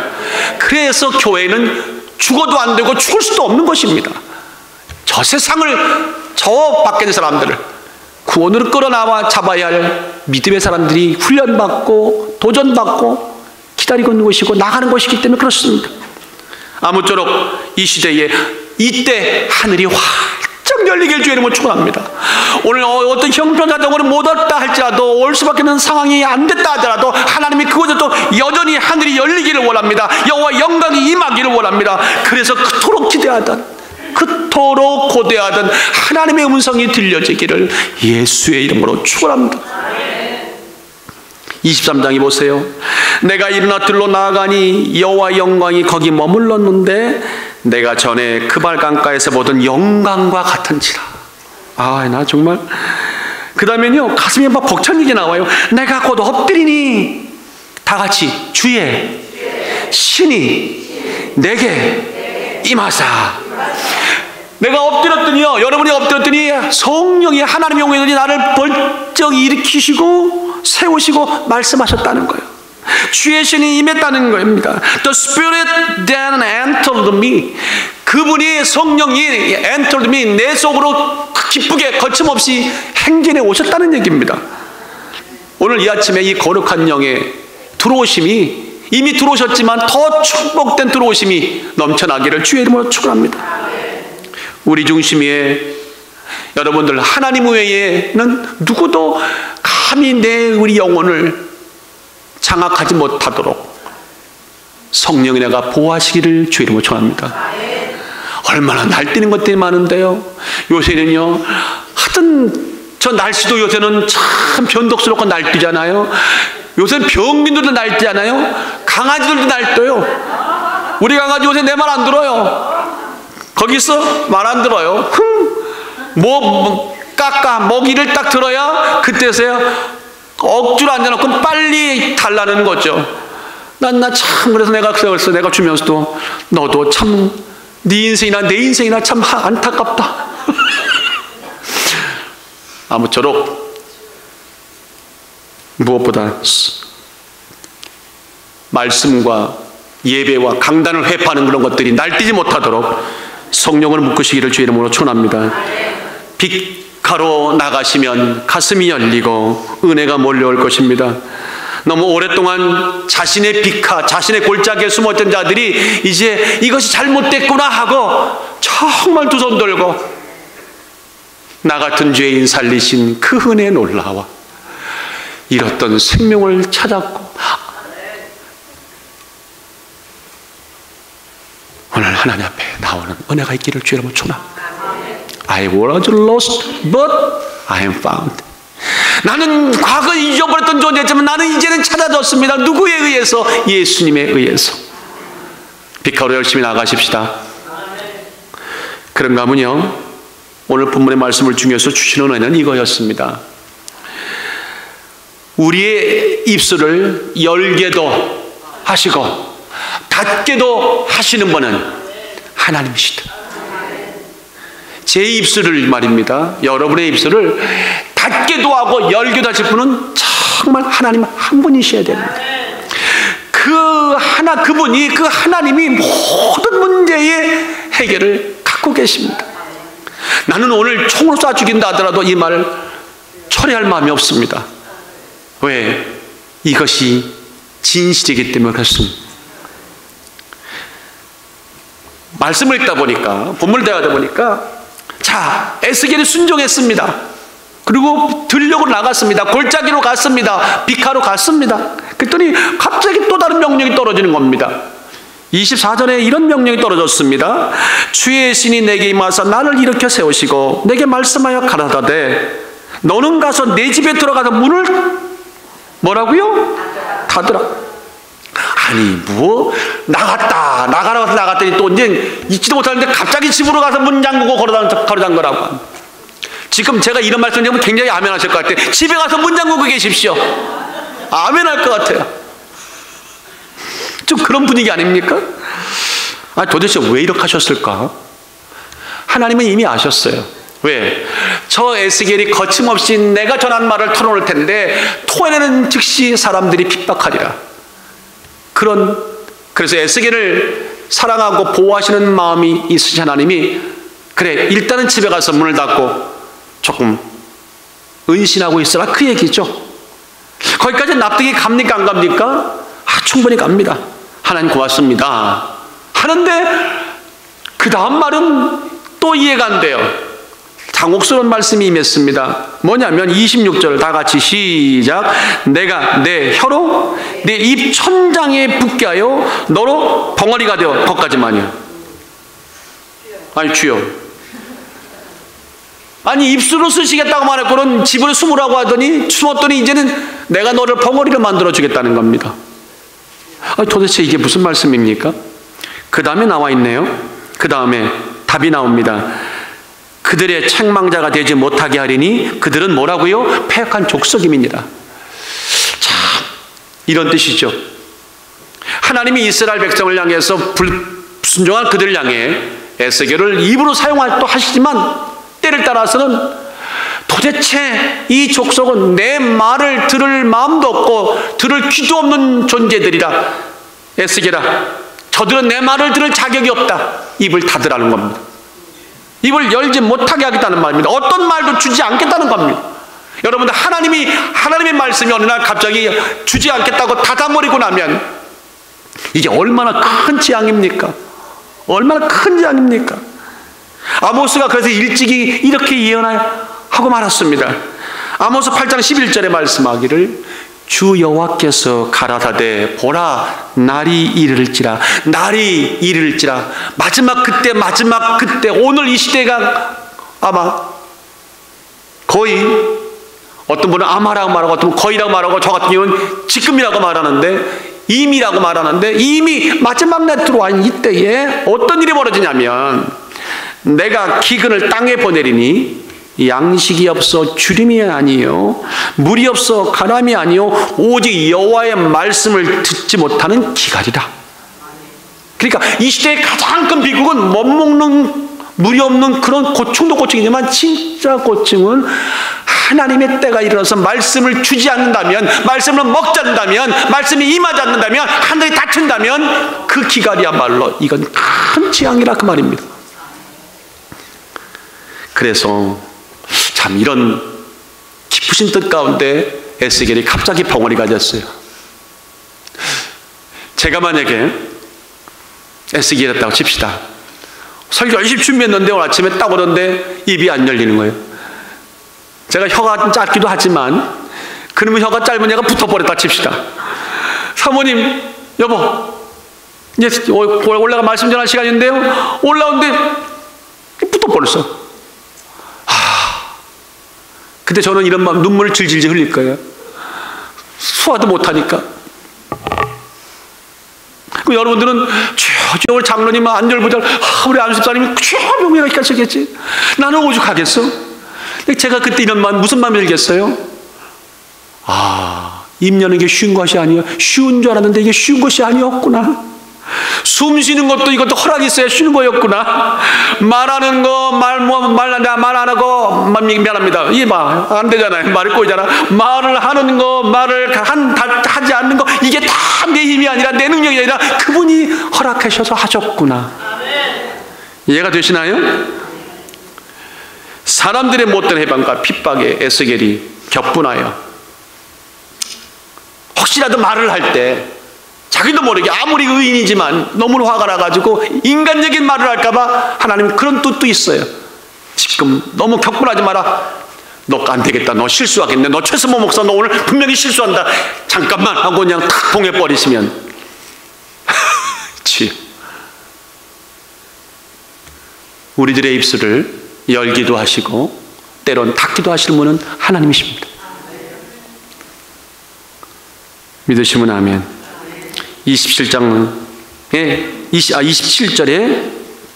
Speaker 1: 그래서 교회는 죽어도 안 되고 죽을 수도 없는 것입니다. 저 세상을, 저 밖에 있는 사람들을 구원으로 끌어나와 잡아야 할 믿음의 사람들이 훈련받고 도전받고 기다리고 있는 것이고 나가는 것이기 때문에 그렇습니다. 아무쪼록 이 시대에 이때 하늘이 활짝 열리길 주의 이름으로 축원합니다. 오늘 어떤 형편사정으로 못 왔다 할지라도 올 수밖에 없는 상황이 안 됐다 하더라도 하나님이 그곳에 또 여전히 하늘이 열리기를 원합니다. 여호와 영광이 임하기를 원합니다. 그래서 그토록 기대하던 그토록 고대하던 하나님의 음성이 들려지기를 예수의 이름으로 축원합니다. 23장에 보세요. 내가 일어나 들로 나아가니 여호와 영광이 거기 머물렀는데 내가 전에 그발강가에서 보던 영광과 같은지라. 나 정말. 그 다음에는요, 가슴이 막 벅차게 나와요. 내가 곧 엎드리니 다 같이 주의 신이 내게 임하사. 내가 엎드렸더니요, 여러분이 엎드렸더니 성령이 하나님의 영혼이 나를 벌쩍 일으키시고 세우시고 말씀하셨다는 거예요. 주의 신이 임했다는 겁니다. The Spirit then entered me. 그분이 성령이 entered me, 내 속으로 기쁘게 거침없이 행진해 오셨다는 얘기입니다. 오늘 이 아침에 이 거룩한 영의 들어오심이 이미 들어오셨지만 더 축복된 들어오심이 넘쳐나기를 주의 이름으로 축원합니다. 우리 중심에 여러분들 하나님 외에는 누구도 감히 우리 영혼을 장악하지 못하도록 성령이 내가 보호하시기를 주의 이름으로 축원합니다. 얼마나 날뛰는 것들이 많은데요. 요새는요, 하여튼 저 날씨도 요새는 참 변덕스럽고 날뛰잖아요. 요새는 병민들도 날뛰잖아요. 강아지들도 날뛰어요. 우리 강아지 요새 내 말 안 들어요. 거기서 말 안 들어요. 먹이를 딱 들어야 그때서야 억지로 앉아놓고 빨리 달라는 거죠. 난 참 그래서 내가 주면서도 너도 참 네 인생이나 내 인생이나 참 안타깝다. 아무쪼록 무엇보다 말씀과 예배와 강단을 회파하는 그런 것들이 날뛰지 못하도록 성령을 묶으시기를 주의 이름으로 축원합니다. 빛가로 나가시면 가슴이 열리고 은혜가 몰려올 것입니다. 너무 오랫동안 자신의 빛가, 자신의 골짜기에 숨었던 자들이 이제 이것이 잘못됐구나 하고 정말 두 손 들고 나 같은 죄인 살리신 그 은혜에 놀라와 잃었던 생명을 찾았고 오늘 하나님 앞에 나오는 은혜가 있기를 주의 이름으로 축원합니다. I was lost, but I am found. 나는 과거에 잊어버렸던 존재지만 나는 이제는 찾아졌습니다. 누구에 의해서? 예수님에 의해서. 빛가로 열심히 나가십시다. 그런가 하면요, 오늘 본문의 말씀을 중요해서 주시는 은혜는 이거였습니다. 우리의 입술을 열게도 하시고 닫게도 하시는 분은 하나님이시다. 제 입술을 말입니다. 여러분의 입술을 닫게도 하고 열게도 하실 분은 정말 하나님 한 분이셔야 됩니다. 그분이, 그 하나님이 모든 문제의 해결을 갖고 계십니다. 나는 오늘 총을 쏴 죽인다 하더라도 이 말을 처리할 마음이 없습니다. 왜? 이것이 진실이기 때문에 그렇습니다. 말씀을 읽다 보니까, 본문을 대하다 보니까, 자, 에스겔이 순종했습니다. 그리고 들녘으로 나갔습니다. 골짜기로 갔습니다. 비카로 갔습니다. 그랬더니 갑자기 또 다른 명령이 떨어지는 겁니다. 24절에 이런 명령이 떨어졌습니다. 주의 신이 내게 임하사 나를 일으켜 세우시고 내게 말씀하여 가라사대 너는 가서 내 집에 들어가서 문을 뭐라고요? 닫으라. 아니 나가라고 해서 나갔더니 또 이제 있지도 못하는데 갑자기 집으로 가서 문 잠그고 걸어담거라고. 지금 제가 이런 말씀 드리면 굉장히 아멘하실 것 같아요. 집에 가서 문 잠그고 계십시오. 아멘할 것 같아요. 좀 그런 분위기 아닙니까? 도대체 왜 이렇게 하셨을까? 하나님은 이미 아셨어요. 왜? 저 에스겔이 거침없이 내가 전한 말을 털어놓을 텐데 토해내는 즉시 사람들이 핍박하리라. 그래서 에스겔을 사랑하고 보호하시는 마음이 있으신 하나님이 그래 일단은 집에 가서 문을 닫고 조금 은신하고 있으라 그 얘기죠. 거기까지 납득이 갑니까 안 갑니까? 충분히 갑니다. 하나님 고맙습니다 하는데 그 다음 말은 또 이해가 안 돼요. 당혹스러운 말씀이 임했습니다. 뭐냐면 26절 다 같이 시작. 내가 내 혀로 내 입 천장에 붙게 하여 너로 벙어리가 되어. 거기까지만이요. 아니 주여, 아니 입술로 쓰시겠다고 말했고는 집을 숨으라고 하더니 숨었더니 이제는 내가 너를 벙어리로 만들어 주겠다는 겁니다. 아니 도대체 이게 무슨 말씀입니까? 그 다음에 나와 있네요. 그 다음에 답이 나옵니다. 그들의 책망자가 되지 못하게 하리니 그들은 뭐라고요? 패역한 족속임이니라. 참, 이런 뜻이죠. 하나님이 이스라엘 백성을 향해서 불순종한 그들을 향해 에스겔을 입으로 사용하도 하시지만 때를 따라서는 도대체 이 족속은 내 말을 들을 마음도 없고 들을 귀도 없는 존재들이라. 에스겔아, 저들은 내 말을 들을 자격이 없다. 입을 닫으라는 겁니다. 입을 열지 못하게 하겠다는 말입니다. 어떤 말도 주지 않겠다는 겁니다. 여러분들, 하나님의 말씀이 어느 날 갑자기 주지 않겠다고 닫아버리고 나면 이게 얼마나 큰 재앙입니까? 얼마나 큰 재앙입니까? 아모스가 그래서 일찍이 이렇게 예언하고 말았습니다. 아모스 8장 11절에 말씀하기를 주 여호와께서 가라사대 보라 날이 이를지라. 날이 이를지라. 마지막 그때 오늘 이 시대가 아마 거의, 어떤 분은 아마라고 말하고 어떤 분은 거의라고 말하고 저 같은 경우는 지금이라고 말하는데, 이미라고 말하는데, 이미 마지막 날 들어와 있는 이때에 어떤 일이 벌어지냐면 내가 기근을 땅에 보내리니 양식이 없어 주림이 아니요 물이 없어 가람이 아니요 오직 여호와의 말씀을 듣지 못하는 기갈이라. 그러니까 이 시대의 가장 큰 비극은 못 먹는, 물이 없는 그런 고충도 고충이지만 진짜 고충은 하나님의 때가 일어나서 말씀을 주지 않는다면, 말씀을 먹지 않는다면, 말씀이 임하지 않는다면, 하늘이 닫힌다면 그 기갈이야말로 이건 큰 재앙이라 그 말입니다. 그래서 참 이런 깊으신 뜻 가운데 에스겔이 갑자기 벙어리가 됐어요. 제가 만약에 에스겔이었다고 칩시다. 설교 열심히 준비했는데 오늘 아침에 딱 오는데 입이 안 열리는 거예요. 제가 혀가 짧기도 하지만 그러면 혀가 짧은 애가 붙어버렸다 칩시다. 사모님, 여보, 이제 올라가 말씀 전할 시간인데요. 올라오는데 붙어버렸어. 그때 저는 이런 마음, 눈물을 질질 흘릴 거예요. 수화도 못하니까. 그 여러분들은 오늘 장로님 안절부절, 우리 안수사님이 명예가 있겠지. 나는 오죽하겠어. 제가 그때 이런 마음, 무슨 마음이 들겠어요? 입 여는 게 쉬운 것이 아니에요. 쉬운 줄 알았는데 이게 쉬운 것이 아니었구나. 숨 쉬는 것도 이것도 허락이 있어야 쉬는 거였구나. 말하는 거, 말 안 하고, 미안합니다. 이게 안 되잖아요. 말이 꼬이잖아. 말을 하는 거, 말을 하지 않는 거, 이게 다 내 힘이 아니라 내 능력이 아니라 그분이 허락하셔서 하셨구나. 이해가 되시나요? 사람들의 못된 해방과 핍박에 에스겔이 격분하여 혹시라도 말을 할 때 자기도 모르게 아무리 의인이지만 너무 화가 나가지고 인간적인 말을 할까봐 하나님 그런 뜻도 있어요. 지금 너무 격분하지 마라. 너 안 되겠다. 너 실수하겠네. 너 최수모 목사 너 오늘 분명히 실수한다. 잠깐만 하고 그냥 탁 봉해버리시면 우리들의 입술을 열기도 하시고 때론 닫기도 하시는 분은 하나님이십니다. 믿으시면 아멘. 27절에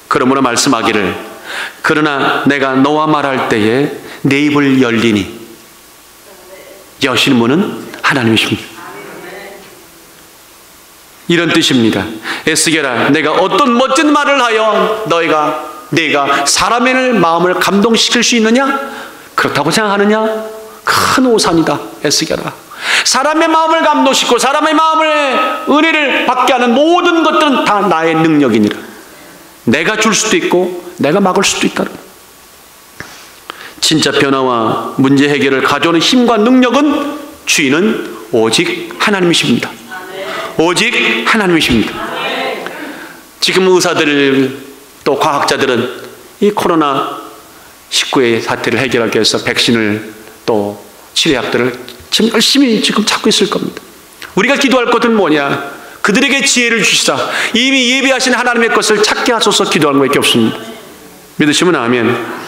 Speaker 1: 그러므로 말씀하기를 그러나 내가 너와 말할 때에 내 입을 열리니, 여시는 분은 하나님이십니다. 이런 뜻입니다. 에스겔아, 내가 어떤 멋진 말을 하여 내가 사람의 마음을 감동시킬 수 있느냐? 그렇다고 생각하느냐? 큰 오산이다. 에스겔아, 사람의 마음을 감동시키고 사람의 마음을 은혜를 받게 하는 모든 것들은 다 나의 능력이니라. 내가 줄 수도 있고 내가 막을 수도 있다. 진짜 변화와 문제 해결을 가져오는 힘과 능력은 주인은 오직 하나님이십니다. 오직 하나님이십니다. 지금 의사들 또 과학자들은 이 코로나19의 사태를 해결하기 위해서 백신을 또 치료약들을 지금 열심히 지금 찾고 있을 겁니다. 우리가 기도할 것은 뭐냐? 그들에게 지혜를 주시사 이미 예비하신 하나님의 것을 찾게 하소서 기도하는 것밖에 없습니다. 믿으시면 아멘.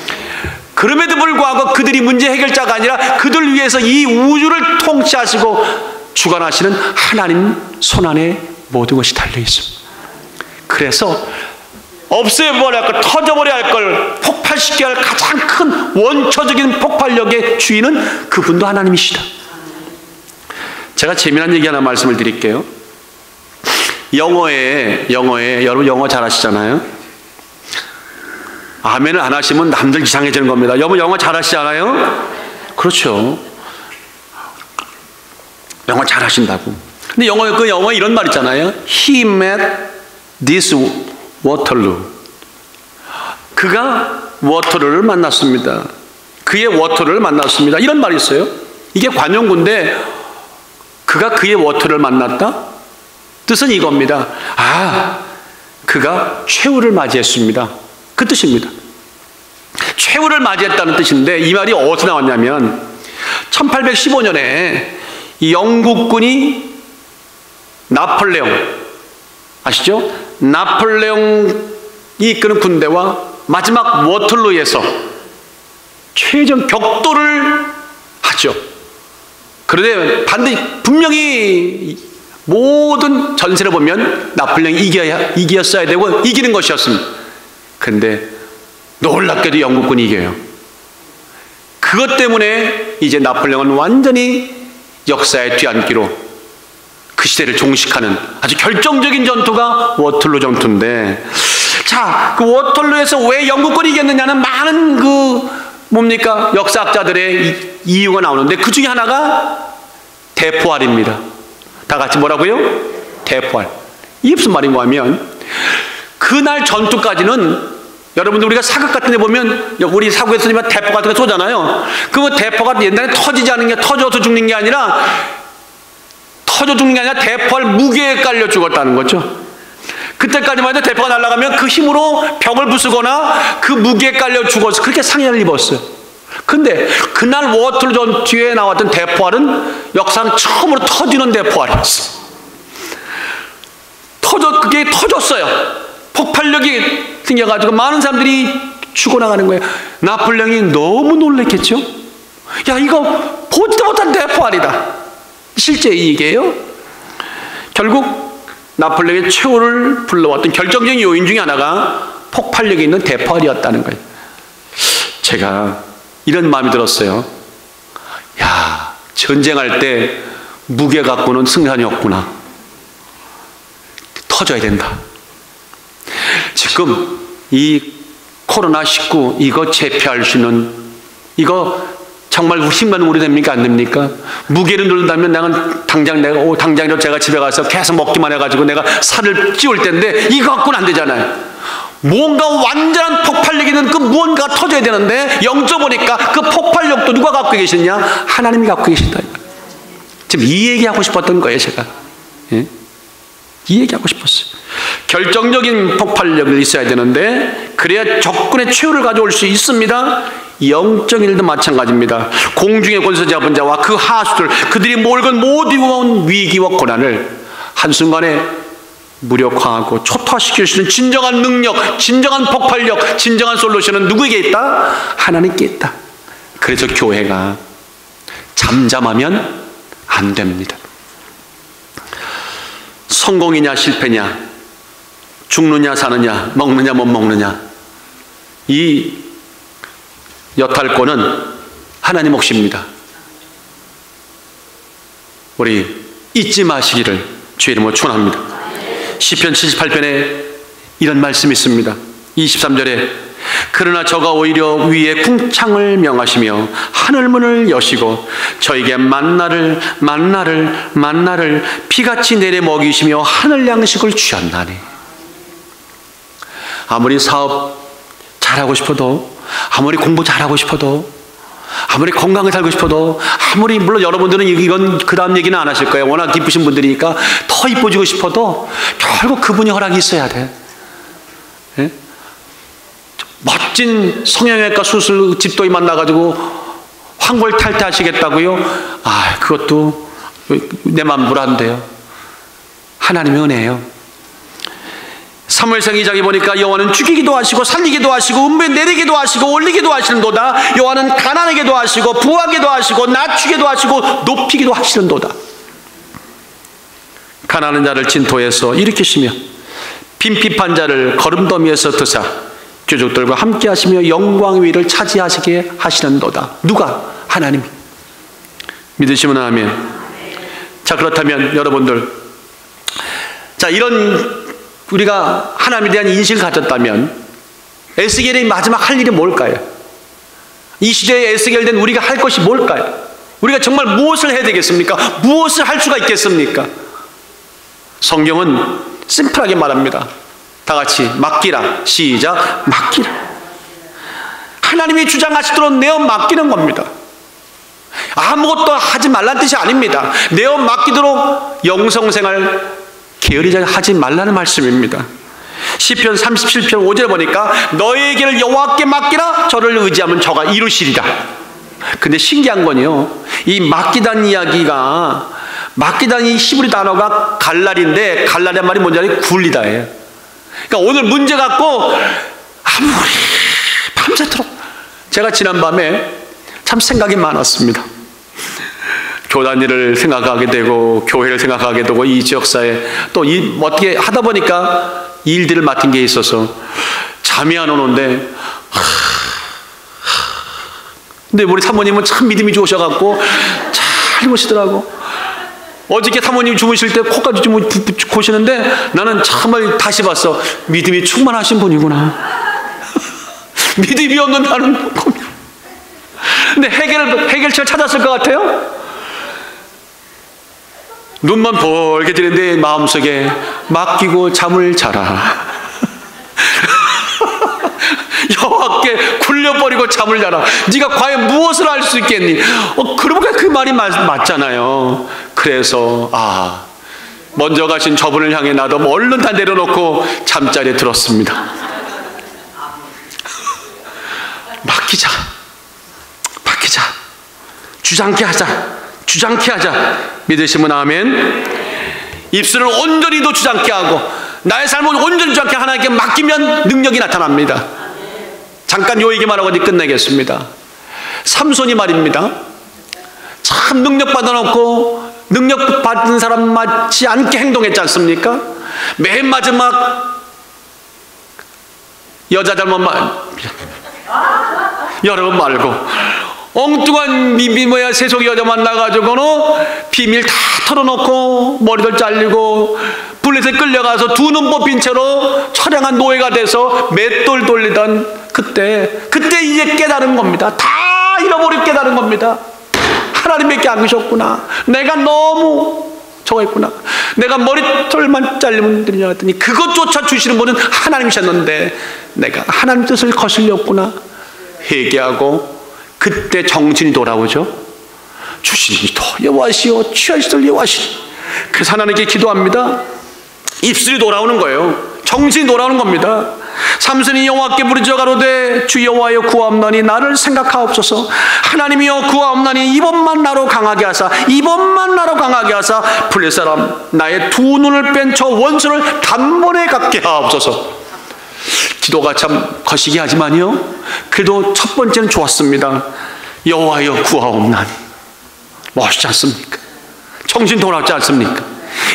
Speaker 1: 그럼에도 불구하고 그들이 문제 해결자가 아니라 그들 위해서 이 우주를 통치하시고 주관하시는 하나님 손안에 모든 것이 달려있습니다. 그래서 없애버려야 할 걸, 터져버려야 할 걸, 폭발시켜야 할 가장 큰 원초적인 폭발력의 주인은 그분도 하나님이시다. 제가 재미난 얘기 하나 말씀을 드릴게요. 영어에 여러분 영어 잘하시잖아요. 아멘을 안 하시면 남들 이상해지는 겁니다. 여러분 영어 잘하시잖아요. 그렇죠. 영어 잘하신다고. 근데 영어에 이런 말 있잖아요. He met this Waterloo. 그가 워터루를 만났습니다. 그의 워터루를 만났습니다. 이런 말이 있어요. 이게 관용구인데 그가 그의 워터를 만났다? 뜻은 이겁니다. 그가 최후를 맞이했습니다. 그 뜻입니다. 최후를 맞이했다는 뜻인데 이 말이 어디서 나왔냐면 1815년에 영국군이 나폴레옹 아시죠? 나폴레옹이 이끄는 군대와 마지막 워털루에서 최종 격돌을 하죠. 그런데 반드시 분명히 모든 전세를 보면 나폴레옹이 이겼어야 되고 이기는 것이었습니다. 그런데 놀랍게도 영국군이 이겨요. 그것 때문에 이제 나폴레옹은 완전히 역사의 뒤안기로 그 시대를 종식하는 아주 결정적인 전투가 워털루 전투인데, 자, 그 워털루에서 왜 영국군이 이겼느냐는 많은 역사학자들의 이유가 나오는데 그 중에 하나가 대포알입니다. 다 같이 뭐라고요? 대포알. 이게 무슨 말인가 하면 그날 전투까지는 여러분들 우리가 사극 같은 데 보면 우리 사극에서 대포 같은 거 쏘잖아요. 그 대포가 옛날에 터지지 않은 게 터져서 죽는 게 아니라 대포알 무게에 깔려 죽었다는 거죠. 그때까지만 해도 대포가 날아가면 그 힘으로 벽을 부수거나 그 무게에 깔려 죽어서 그렇게 상해를 입었어요. 근데 그날 워털루 전투에 나왔던 대포알은 역사는 처음으로 터지는 대포알이었어요. 그게 터졌어요. 폭발력이 생겨가지고 많은 사람들이 죽어나가는 거예요. 나폴레옹이 너무 놀랬겠죠? 야, 이거 보지도 못한 대포알이다. 실제 이익이에요. 결국 나폴레옹의 최후를 불러왔던 결정적인 요인 중에 하나가 폭발력이 있는 대포알이었다는 거예요. 제가 이런 마음이 들었어요. 야, 전쟁할 때 무게 갖고는 승산이 없구나. 터져야 된다. 지금 이 코로나19 이거 제패할 수 있는, 이거 정말 힘만 우리 됩니까? 안 됩니까? 무게를 누른다면 당장이라도 제가 집에 가서 계속 먹기만 해가지고 내가 살을 찌울 텐데 이거 갖고는 안 되잖아요. 뭔가 완전한 폭발력 있는 그 무언가가 터져야 되는데 0.5니까 그 폭발력도 누가 갖고 계시냐? 하나님이 갖고 계신다. 지금 이 얘기하고 싶었던 거예요, 제가. 예? 이 얘기하고 싶었어요. 결정적인 폭발력이 있어야 되는데 그래야 적군의 최후를 가져올 수 있습니다. 영적 일도 마찬가지입니다. 공중의 권세 잡은 자와 그 하수들, 그들이 몰건 못 이겨온 위기와 고난을 한순간에 무력화하고 초토화시킬 수 있는 진정한 능력, 진정한 폭발력, 진정한 솔루션은 누구에게 있다? 하나님께 있다. 그래서 교회가 잠잠하면 안 됩니다. 성공이냐 실패냐, 죽느냐 사느냐, 먹느냐 못 먹느냐, 이 여탈권은 하나님 몫입니다. 우리 잊지 마시기를 주의 이름으로 축원합니다. 시편 78편에 이런 말씀이 있습니다. 23절에 그러나 저가 오히려 위에 궁창을 명하시며 하늘문을 여시고 저에게 만나를 비같이 내려 먹이시며 하늘 양식을 주셨나니. 아무리 사업 잘하고 싶어도, 아무리 공부 잘하고 싶어도 아무리 건강하게 살고 싶어도, 아무리 물론 여러분들은 이건 그 다음 얘기는 안 하실 거예요. 워낙 이쁘신 분들이니까 더 이뻐지고 싶어도 결국 그분이 허락이 있어야 돼. 예? 멋진 성형외과 수술 집도이 만나가지고 황골탈퇴하시겠다고요? 아, 그것도 내 맘대로 안 돼요. 하나님의 은혜예요. 사무엘상 2장에 보니까 여호와는 죽이기도 하시고 살리기도 하시고 음부에 내리기도 하시고 올리기도 하시는도다. 여호와는 가난하게도 하시고 부하게도 하시고 낮추기도 하시고 높이기도 하시는도다. 가난한 자를 진토에서 일으키시며 빈핍한 자를 거름더미에서 드사 귀족들과 함께 하시며 영광 위를 차지하시게 하시는도다. 누가? 하나님이. 믿으시면 아멘. 자, 그렇다면 여러분들, 자, 이런 우리가 하나님에 대한 인식을 가졌다면 에스겔이 마지막 할 일이 뭘까요? 이 시대에 에스겔 된 우리가 할 것이 뭘까요? 우리가 정말 무엇을 해야 되겠습니까? 무엇을 할 수가 있겠습니까? 성경은 심플하게 말합니다. 다 같이 맡기라. 시작. 맡기라. 하나님이 주장하시도록 내어 맡기는 겁니다. 아무것도 하지 말라는 뜻이 아닙니다. 내어 맡기도록 영성생활 게으르지 하지 말라는 말씀입니다. 시편 37편 5절에 보니까 너희에게를 여호와께 맡기라. 저를 의지하면 저가 이루시리라. 근데 신기한 건요, 이 맡기다는 이야기가, 맡기다는 이 히브리 단어가 갈랄인데, 갈랄의 말이 뭔지 알아요? 굴리다예요. 그러니까 오늘 문제 갖고 아무리 밤새도록, 제가 지난밤에 참 생각이 많았습니다. 교단 일을 생각하게 되고 교회를 생각하게 되고 이 지역사회 또 어떻게 하다 보니까 일들을 맡은 게 있어서 잠이 안 오는데, 근데 우리 사모님은 참 믿음이 좋으셔갖고 잘 보시더라고. 어저께 사모님 주무실 때 코까지 고시는데 나는 정말 다시 봤어. 믿음이 충만하신 분이구나. 믿음이 없는 나는. 근데 해결책을 찾았을 것 같아요? 눈만 벌게 되는데 마음속에 맡기고 잠을 자라. 여호와께 굴려버리고 잠을 자라. 네가 과연 무엇을 할 수 있겠니? 그러니까 그 말이 맞잖아요. 그래서 먼저 가신 저분을 향해 나도 얼른 다 내려놓고 잠자리에 들었습니다. 맡기자. 주장케 하자. 믿으시면 아멘. 입술을 온전히도 주장케 하고 나의 삶을 온전히 주장케 하나님께 맡기면 능력이 나타납니다. 잠깐 요 얘기만 하고 끝내겠습니다. 삼손이 말입니다. 참 능력 받아놓고 능력 받은 사람 맞지 않게 행동했지 않습니까? 맨 마지막 여자 잘못 여러분 말고 엉뚱한 세속 여자 만나가지고는 비밀 다 털어놓고 머리들 잘리고 블렛에 끌려가서 두 눈 뽑힌 채로 처량한 노예가 돼서 맷돌 돌리던 그때 이제 깨달은 겁니다. 다 잃어버리고 깨달은 겁니다. 하나님밖에 안 계셨구나. 내가 너무 저거 했구나. 내가 머리털만 잘리면 되냐 했더니 그것조차 주시는 분은 하나님이셨는데 내가 하나님 뜻을 거슬렸구나. 회개하고 그때 정신이 돌아오죠. 주시니도 여호와시오 취하시들 여호와시니. 그래서 하나님께 기도합니다. 입술이 돌아오는 거예요. 정신이 돌아오는 겁니다. 삼손이 여호와께 부르짖어 가로되 주 여호와여 구하옵나니 나를 생각하옵소서. 하나님이여 구하옵나니 이번만 나로 강하게 하사 블레셋 사람 나의 두 눈을 뺀 저 원수를 단번에 갖게 하옵소서. 기도가 참 거시기 하지만요, 그래도 첫 번째는 좋았습니다. 여호와여 구하옵나니. 멋있지 않습니까? 정신 돌아오지 않습니까?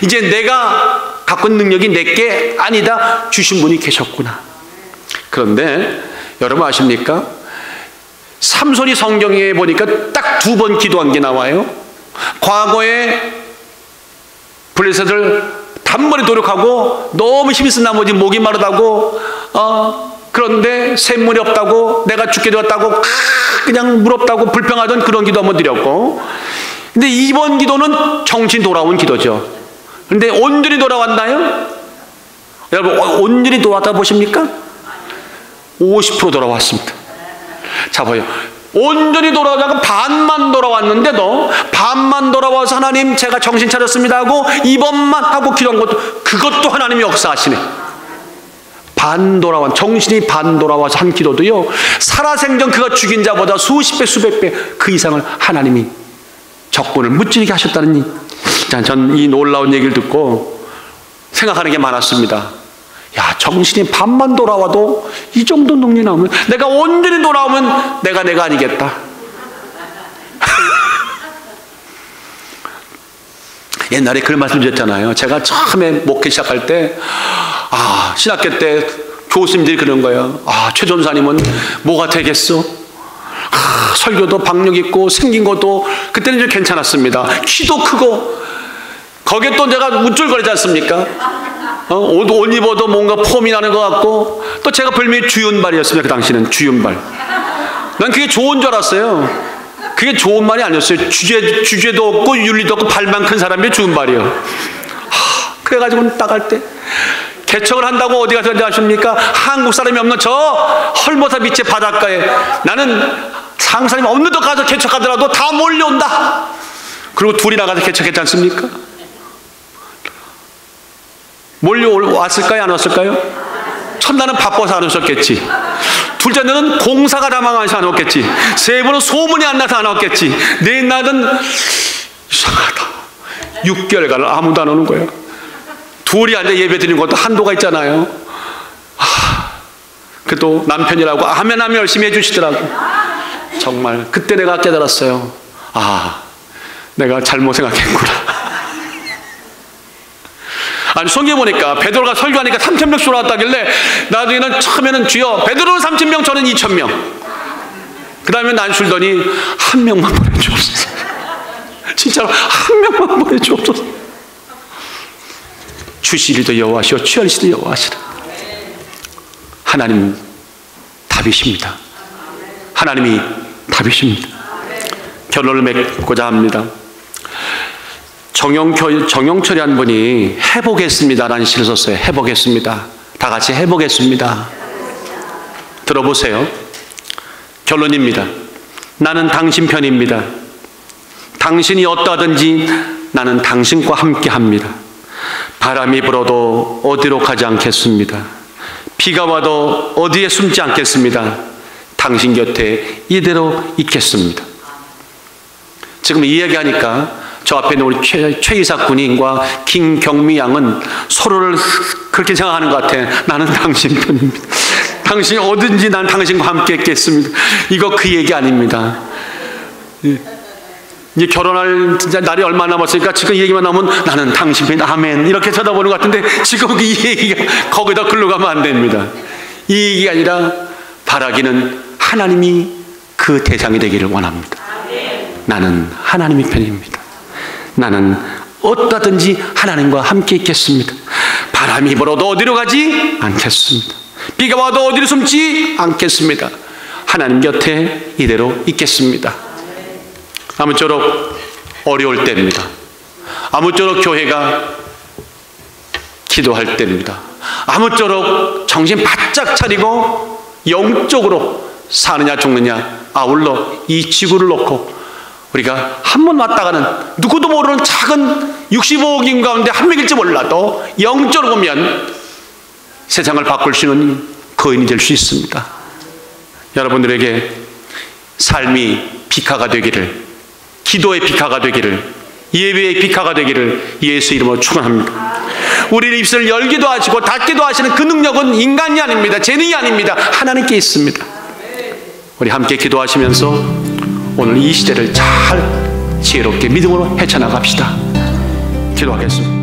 Speaker 1: 이제 내가 갖고 있는 능력이 내게 아니다. 주신 분이 계셨구나. 그런데 여러분 아십니까? 삼손이 성경에 보니까 딱 두 번 기도한 게 나와요. 과거에 블레셋을 단번에 도륙하고 너무 힘이 쓴 나머지 목이 마르다고 그런데 샘물이 없다고 내가 죽게 되었다고 그냥 물 없다고 불평하던 그런 기도 한번 드렸고, 근데 이번 기도는 정신 돌아온 기도죠. 그런데 온전히 돌아왔나요? 여러분 온전히 돌아왔다 보십니까? 50% 돌아왔습니다. 자 봐요. 온전히 돌아오자고 반만 돌아왔는데도, 반만 돌아와서 하나님 제가 정신 차렸습니다 하고 이번만 하고 기도한 것도, 그것도 하나님이 역사하시네. 반 돌아온, 정신이 반 돌아와서 한 기도도요, 살아생전 그가 죽인 자보다 수십 배 수백 배 그 이상을 하나님이 적군을 무찌르게 하셨다는, 전 이 놀라운 얘기를 듣고 생각하는 게 많았습니다. 야, 정신이 반만 돌아와도 이 정도 능력이 나오면, 내가 온전히 돌아오면 내가 아니겠다. 옛날에 그런 말씀 드렸잖아요. 제가 처음에 목회 시작할 때, 신학교 때 교수님들이 그런 거예요. 최 전사님은 뭐가 되겠어? 설교도 박력 있고 생긴 것도 그때는 좀 괜찮았습니다. 키도 크고, 거기에 또 내가 우쭐거리지 않습니까? 옷 입어도 뭔가 폼이 나는 것 같고, 또 제가 별명이 주윤발이었습니다. 그 당시는 주윤발. 난 그게 좋은 줄 알았어요. 그게 좋은 말이 아니었어요. 주제도 없고 윤리도 없고 발만 큰 사람이 주윤발이요. 그래가지고 나갈 때 개척을 한다고 어디 가서 하십니까? 한국 사람이 없는 저 헐모사 밑에 바닷가에, 나는 한국 사람이 없는 데 가서 개척하더라도 다 몰려온다. 그리고 둘이 나가서 개척했지 않습니까? 몰려왔을까요? 안 왔을까요? 첫날은 바빠서 안 오셨겠지. 둘째는 공사가 다 망해서 안 왔겠지. 세 번은 소문이 안 나서 안 왔겠지. 네 날은 이상하다. 6개월간 아무도 안 오는 거예요. 둘이 앉아 예배 드리는 것도 한도가 있잖아요. 그래도 남편이라고 하면 열심히 해주시더라고. 정말 그때 내가 깨달았어요. 내가 잘못 생각했구나. 아니, 성경에 보니까 베드로가 설교하니까 3,000명씩 올라왔다길래, 나중에는 처음에는 주여 베드로는 3,000명, 저는 2,000명. 그 다음에 난술더니 한 명만 보내주옵소서. 진짜로 한 명만 보내주옵소서. 주시리도 여호와시오 취하시리도 여호와시라. 하나님 답이십니다. 하나님이 답이십니다. 결론을 맺고자 합니다. 정영철이 한 분이 해보겠습니다라는 시를 썼어요. 해보겠습니다. 다 같이 해보겠습니다. 들어보세요. 결론입니다. 나는 당신 편입니다. 당신이 어떠하든지 나는 당신과 함께 합니다. 바람이 불어도 어디로 가지 않겠습니다. 비가 와도 어디에 숨지 않겠습니다. 당신 곁에 이대로 있겠습니다. 지금 이 얘기하니까 저 앞에 있는 우리 최이삭 군인과 김경미 양은 서로를 그렇게 생각하는 것 같아. 나는 당신 편입니다. 당신이 어딘지 난 당신과 함께 있겠습니다. 이거 그 얘기 아닙니다. 이제 결혼할 진짜 날이 얼마 남았으니까 지금 이 얘기만 나오면 나는 당신 편이다. 아멘. 이렇게 쳐다보는 것 같은데, 지금 이 얘기가 거기다 글러가면 안 됩니다. 이 얘기가 아니라 바라기는 하나님이 그 대상이 되기를 원합니다. 나는 하나님의 편입니다. 나는 어떠든지 하나님과 함께 있겠습니다. 바람이 불어도 어디로 가지 않겠습니다. 비가 와도 어디로 숨지 않겠습니다. 하나님 곁에 이대로 있겠습니다. 아무쪼록 어려울 때입니다. 아무쪼록 교회가 기도할 때입니다. 아무쪼록 정신 바짝 차리고 영적으로 사느냐 죽느냐 아울러 이 지구를 놓고 우리가 한 번 왔다가는 누구도 모르는 작은 65억인 가운데 한 명일지 몰라도 영적으로 보면 세상을 바꿀 수 있는 거인이 될 수 있습니다. 여러분들에게 삶이 비카가 되기를, 기도의 비카가 되기를, 예배의 비카가 되기를 예수 이름으로 축원합니다. 우리의 입술을 열기도 하시고 닫기도 하시는 그 능력은 인간이 아닙니다. 재능이 아닙니다. 하나님께 있습니다. 우리 함께 기도하시면서 오늘 이 시대를 잘 지혜롭게 믿음으로 헤쳐나갑시다. 기도하겠습니다.